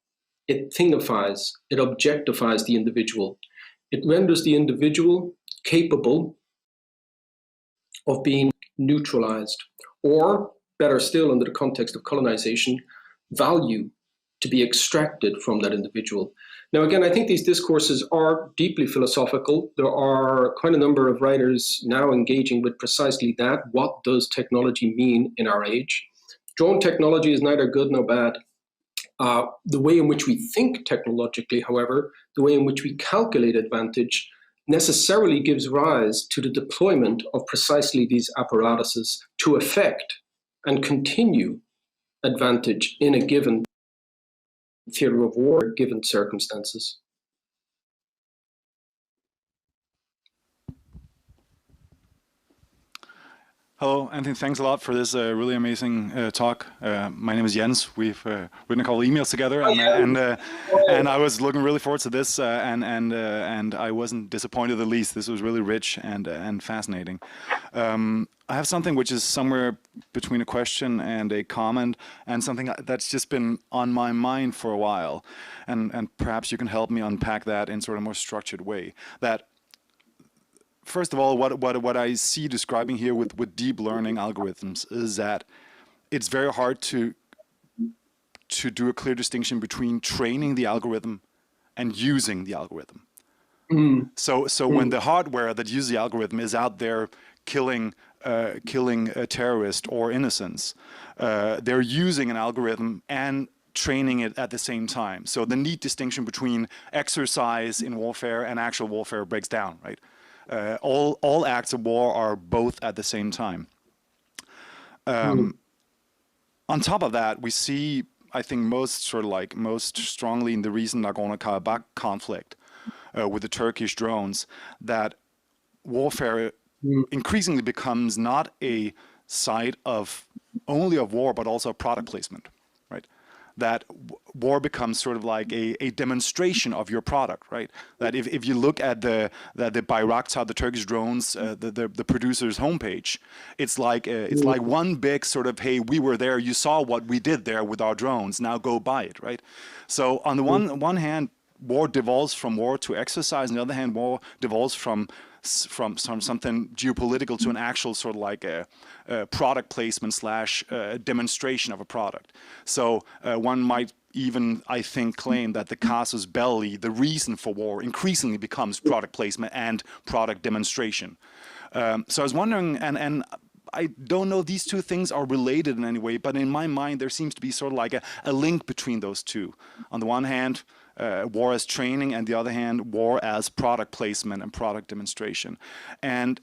It thingifies, it objectifies the individual. It renders the individual capable of being neutralized, or better still, under the context of colonization, value to be extracted from that individual. Now, again, I think these discourses are deeply philosophical. There are quite a number of writers now engaging with precisely that. What does technology mean in our age? Drone technology is neither good nor bad. The way in which we think technologically, however, the way in which we calculate advantage, necessarily gives rise to the deployment of precisely these apparatuses to effect and continue advantage in a given theater of war, given circumstances. Hello, Anthony. Thanks a lot for this really amazing talk. My name is Jens. We've written a couple of emails together, and I was looking really forward to this, and I wasn't disappointed the least. This was really rich and fascinating. I have something which is somewhere between a question and a comment, and something that's just been on my mind for a while, and perhaps you can help me unpack that in sort of a more structured way. That first of all, what I see describing here with deep learning algorithms is that it's very hard to do a clear distinction between training the algorithm and using the algorithm. So when the hardware that uses the algorithm is out there killing a terrorist or innocents, they're using an algorithm and training it at the same time. So the neat distinction between exercise in warfare and actual warfare breaks down, right? All acts of war are both at the same time. On top of that, we see, I think, most strongly in the recent Nagorno-Karabakh conflict with the Turkish drones, that warfare increasingly becomes not a site only of war, but also of product placement, right? That war becomes sort of like a demonstration of your product, right? That if you look at the Bayraktar, the Turkish drones, the producer's homepage, it's like one big sort of, hey, we were there, you saw what we did there with our drones, now go buy it, right? So on the one hand, war devolves from war to exercise. On the other hand, war devolves from something geopolitical to an actual sort of like a product placement / demonstration of a product. So one might even, I think, claim that the casus belli, the reason for war, increasingly becomes product placement and product demonstration. So I was wondering, and I don't know if these two things are related in any way, but in my mind there seems to be sort of like a link between those two. On the one hand, war as training, and the other hand, war as product placement and product demonstration. And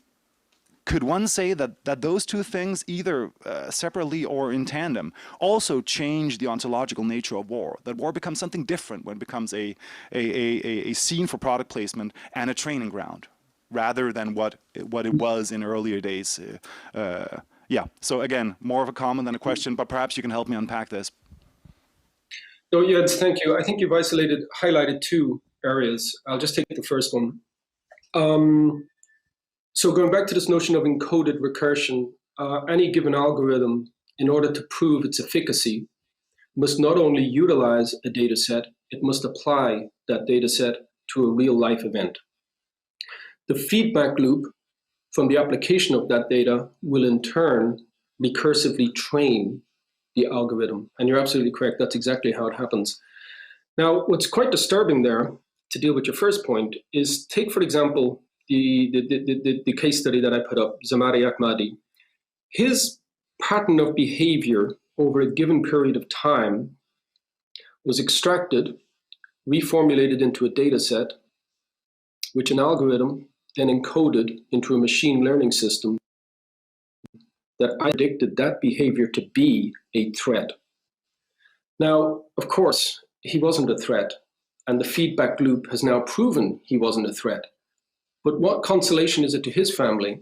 could one say that those two things, either separately or in tandem, also change the ontological nature of war? That war becomes something different when it becomes a scene for product placement and a training ground, rather than what it was in earlier days. Yeah, so again, more of a comment than a question, but perhaps you can help me unpack this. So, yes, thank you. I think you've highlighted two areas. I'll just take the first one. So going back to this notion of encoded recursion, any given algorithm, in order to prove its efficacy, must not only utilize a data set, it must apply that data set to a real life event. The feedback loop from the application of that data will in turn recursively train the algorithm. And you're absolutely correct, that's exactly how it happens. Now, what's quite disturbing there, to deal with your first point, is take, for example, the case study that I put up, Zamari Ahmadi. His pattern of behavior over a given period of time was extracted, reformulated into a data set, which an algorithm then encoded into a machine learning system that predicted that behavior to be a threat. Now, of course, he wasn't a threat, and the feedback loop has now proven he wasn't a threat. But what consolation is it to his family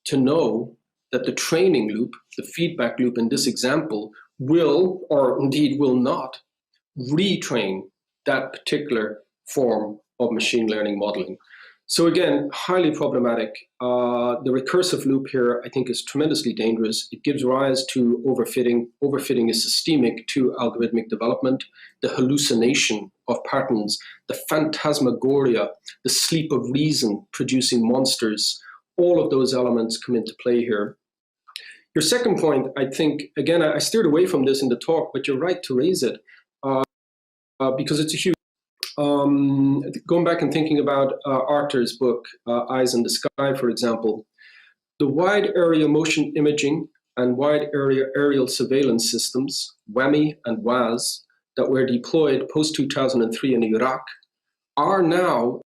to know that the training loop, the feedback loop in this example, will, or indeed will not, retrain that particular form of machine learning modeling? So again, highly problematic. The recursive loop here, I think, is tremendously dangerous. It gives rise to overfitting. Overfitting is systemic to algorithmic development. The hallucination of patterns, the phantasmagoria, the sleep of reason producing monsters, all of those elements come into play here. Your second point, I think, again, I steered away from this in the talk, but you're right to raise it because it's a huge going back and thinking about Arthur's book, Eyes in the Sky, for example, the wide area motion imaging and wide area aerial surveillance systems, WAMI and WAS, that were deployed post-2003 in Iraq, are now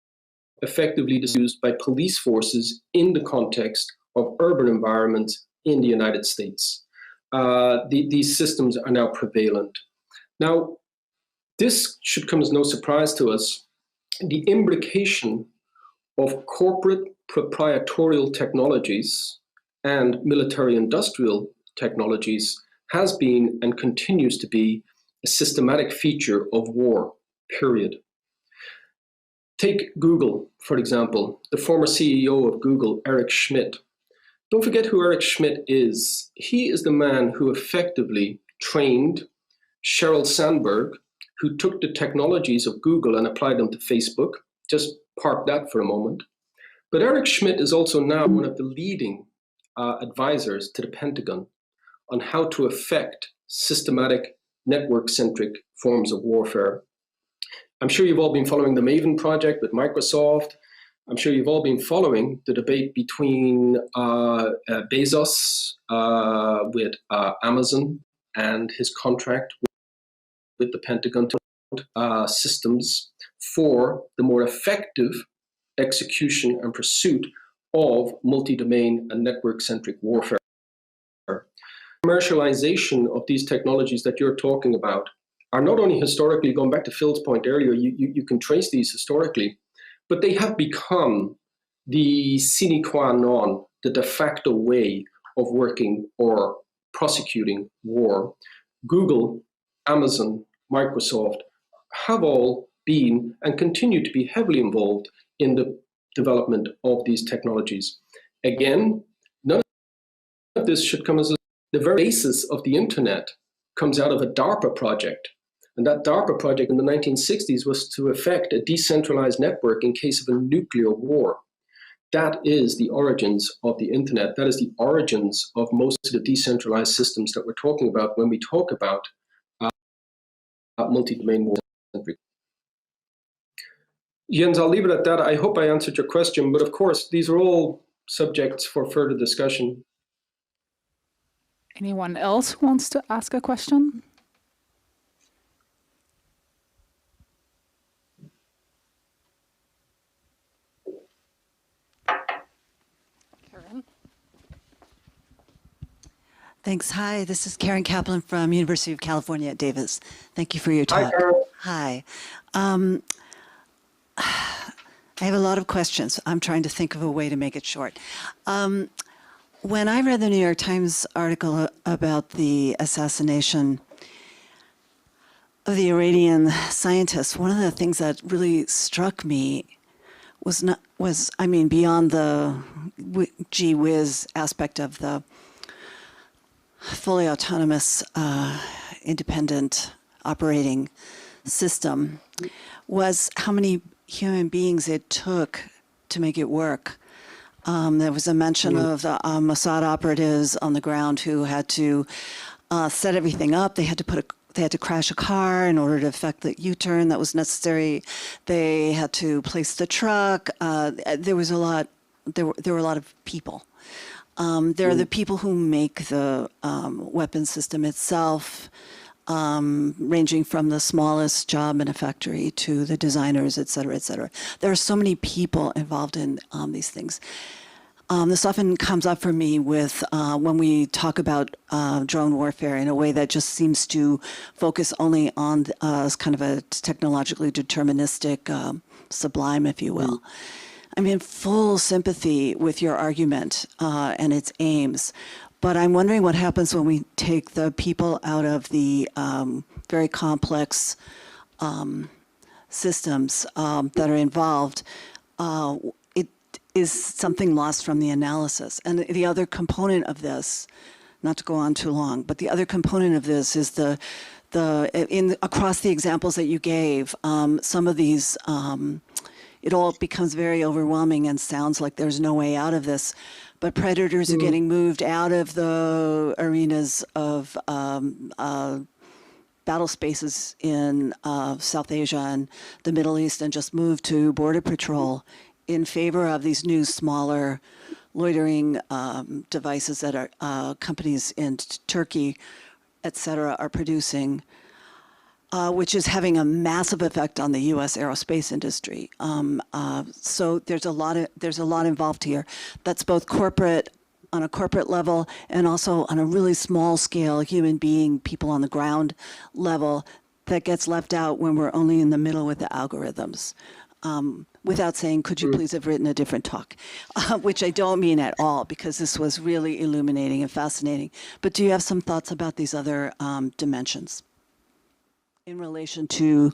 effectively used by police forces in the context of urban environments in the United States. These systems are now prevalent. Now, this should come as no surprise to us. The imbrication of corporate proprietorial technologies and military-industrial technologies has been and continues to be a systematic feature of war, period. Take Google, for example, the former CEO of Google, Eric Schmidt. Don't forget who Eric Schmidt is. He is the man who effectively trained Sheryl Sandberg, who took the technologies of Google and applied them to Facebook. Just park that for a moment. But Eric Schmidt is also now one of the leading advisors to the Pentagon on how to effect systematic network-centric forms of warfare. I'm sure you've all been following the Maven project with Microsoft. I'm sure you've all been following the debate between Bezos with Amazon and his contract with the Pentagon to systems for the more effective execution and pursuit of multi-domain and network-centric warfare. Commercialization of these technologies that you're talking about are not only historically, going back to Phil's point earlier, you can trace these historically, but they have become the sine qua non, the de facto way of working or prosecuting war. Google, Amazon, Microsoft have all been and continue to be heavily involved in the development of these technologies. Again, none of this should come as the very basis of the internet comes out of a DARPA project. And that DARPA project in the 1960s was to effect a decentralized network in case of a nuclear war. That is the origins of the internet. That is the origins of most of the decentralized systems that we're talking about when we talk about multi-domain war. Jens, I'll leave it at that. I hope I answered your question, but of course, these are all subjects for further discussion. Anyone else who wants to ask a question? Karen? Thanks. Hi, this is Karen Kaplan from University of California at Davis. Thank you for your talk. Hi, Karen. Hi. I have a lot of questions. I'm trying to think of a way to make it short. When I read the New York Times article about the assassination of the Iranian scientist, one of the things that really struck me was beyond the gee whiz aspect of the fully autonomous, independent operating system, was how many human beings it took to make it work. There was a mention of the Mossad operatives on the ground who had to set everything up. They had to crash a car in order to effect the U-turn that was necessary. They had to place the truck. There were a lot of people. There are the people who make the weapon system itself, ranging from the smallest job in a factory to the designers, et cetera, et cetera. There are so many people involved in these things. This often comes up for me with when we talk about drone warfare in a way that just seems to focus only on kind of a technologically deterministic sublime, if you will. I'm in full sympathy with your argument and its aims, but I'm wondering what happens when we take the people out of the very complex systems that are involved. Is something lost from the analysis? And the other component of this, not to go on too long, but the other component of this is across the examples that you gave, some of these, it all becomes very overwhelming and sounds like there's no way out of this. But predators are getting moved out of the arenas of battle spaces in South Asia and the Middle East and just moved to border patrol in favor of these new, smaller loitering devices that are companies in Turkey, et cetera, are producing, which is having a massive effect on the U.S. aerospace industry. So there's a lot involved here. That's both corporate, on a corporate level, and also on a really small scale, human being, people on the ground level, that gets left out when we're only in the middle with the algorithms. without saying, could you please have written a different talk? Which I don't mean at all, because this was really illuminating and fascinating. But do you have some thoughts about these other dimensions in relation to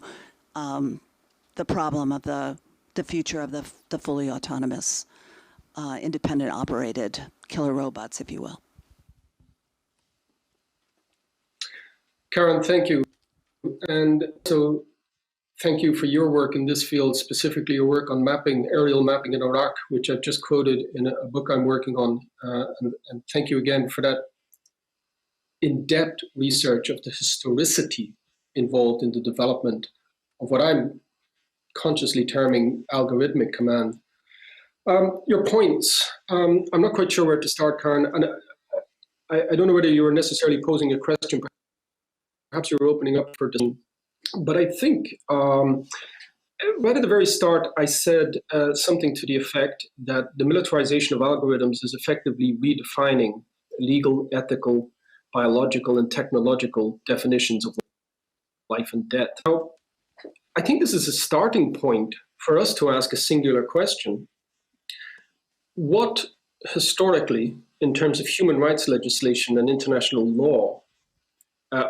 the problem of the future of the fully autonomous, independent operated killer robots, if you will? Karen, thank you. And so thank you for your work in this field, specifically your work on mapping, aerial mapping in Iraq, which I've just quoted in a book I'm working on. And thank you again for that in-depth research of the historicity involved in the development of what I'm consciously terming algorithmic command. Your points, I'm not quite sure where to start, Karen. And I don't know whether you were necessarily posing a question. Perhaps you were opening up for discussion. But I think right at the very start, I said something to the effect that the militarization of algorithms is effectively redefining legal, ethical, biological, and technological definitions of life and death. Now, I think this is a starting point for us to ask a singular question. What historically, in terms of human rights legislation and international law,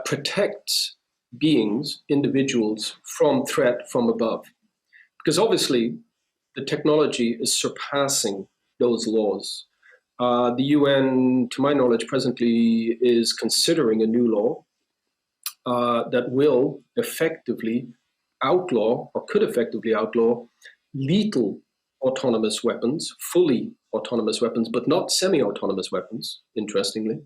protects beings, individuals, from threat from above? Because obviously the technology is surpassing those laws. The UN, to my knowledge, presently is considering a new law that will effectively outlaw, or could effectively outlaw, lethal autonomous weapons, fully autonomous weapons, but not semi-autonomous weapons, interestingly.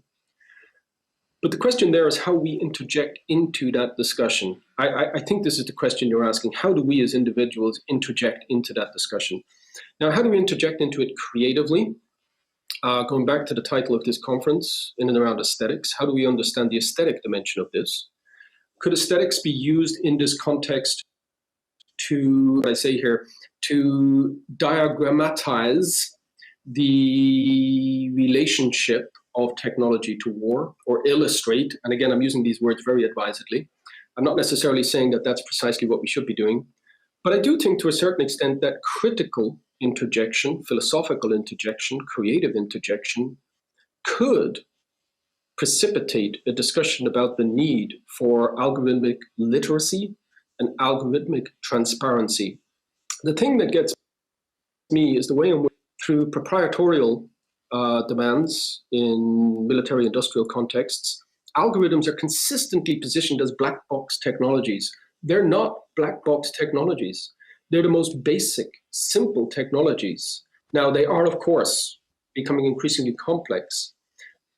But the question there is how we interject into that discussion. I think this is the question you're asking. How do we as individuals interject into that discussion? Now, how do we interject into it creatively? Going back to the title of this conference, in and around aesthetics, how do we understand the aesthetic dimension of this? Could aesthetics be used in this context to, what I say here, to diagrammatize the relationship of technology to war, or illustrate, and again, I'm using these words very advisedly. I'm not necessarily saying that that's precisely what we should be doing, but I do think to a certain extent that critical interjection, philosophical interjection, creative interjection could precipitate a discussion about the need for algorithmic literacy and algorithmic transparency. The thing that gets me is the way in which, through proprietorial demands in military industrial contexts, algorithms are consistently positioned as black box technologies. They're not black box technologies. They're the most basic, simple technologies. Now, they are, of course, becoming increasingly complex,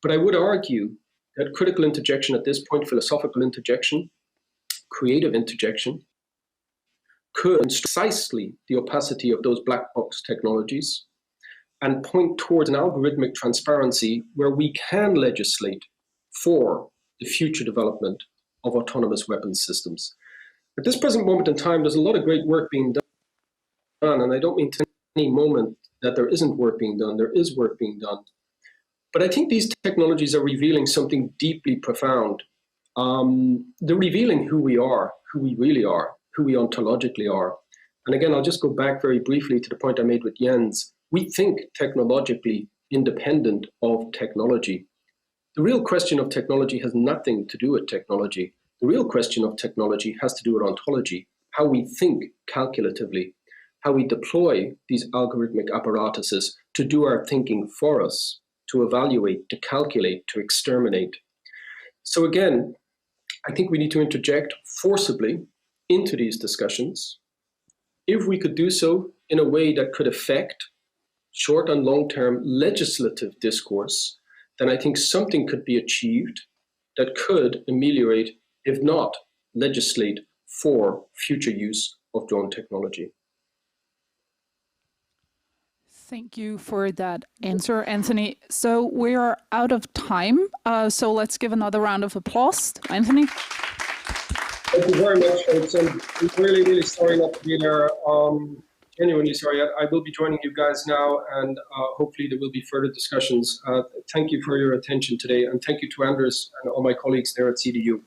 but I would argue that critical interjection at this point, philosophical interjection, creative interjection, could precisely the opacity of those black box technologies and point towards an algorithmic transparency where we can legislate for the future development of autonomous weapons systems. At this present moment in time, there's a lot of great work being done, and I don't mean to any moment that there isn't work being done. There is work being done. But I think these technologies are revealing something deeply profound. They're revealing who we are, who we really are, who we ontologically are. And again, I'll just go back very briefly to the point I made with Jens. We think technologically independent of technology. The real question of technology has nothing to do with technology. The real question of technology has to do with ontology, how we think calculatively, how we deploy these algorithmic apparatuses to do our thinking for us, to evaluate, to calculate, to exterminate. So again, I think we need to interject forcibly into these discussions. If we could do so in a way that could affect short and long-term legislative discourse, then I think something could be achieved that could ameliorate, if not legislate, for future use of drone technology. Thank you for that answer, Anthony. So we are out of time, so let's give another round of applause to Anthony. Thank you very much, folks. I'm really, really sorry not to be there. Genuinely sorry. I will be joining you guys now, and hopefully there will be further discussions. Thank you for your attention today, and thank you to Anders and all my colleagues there at CDU.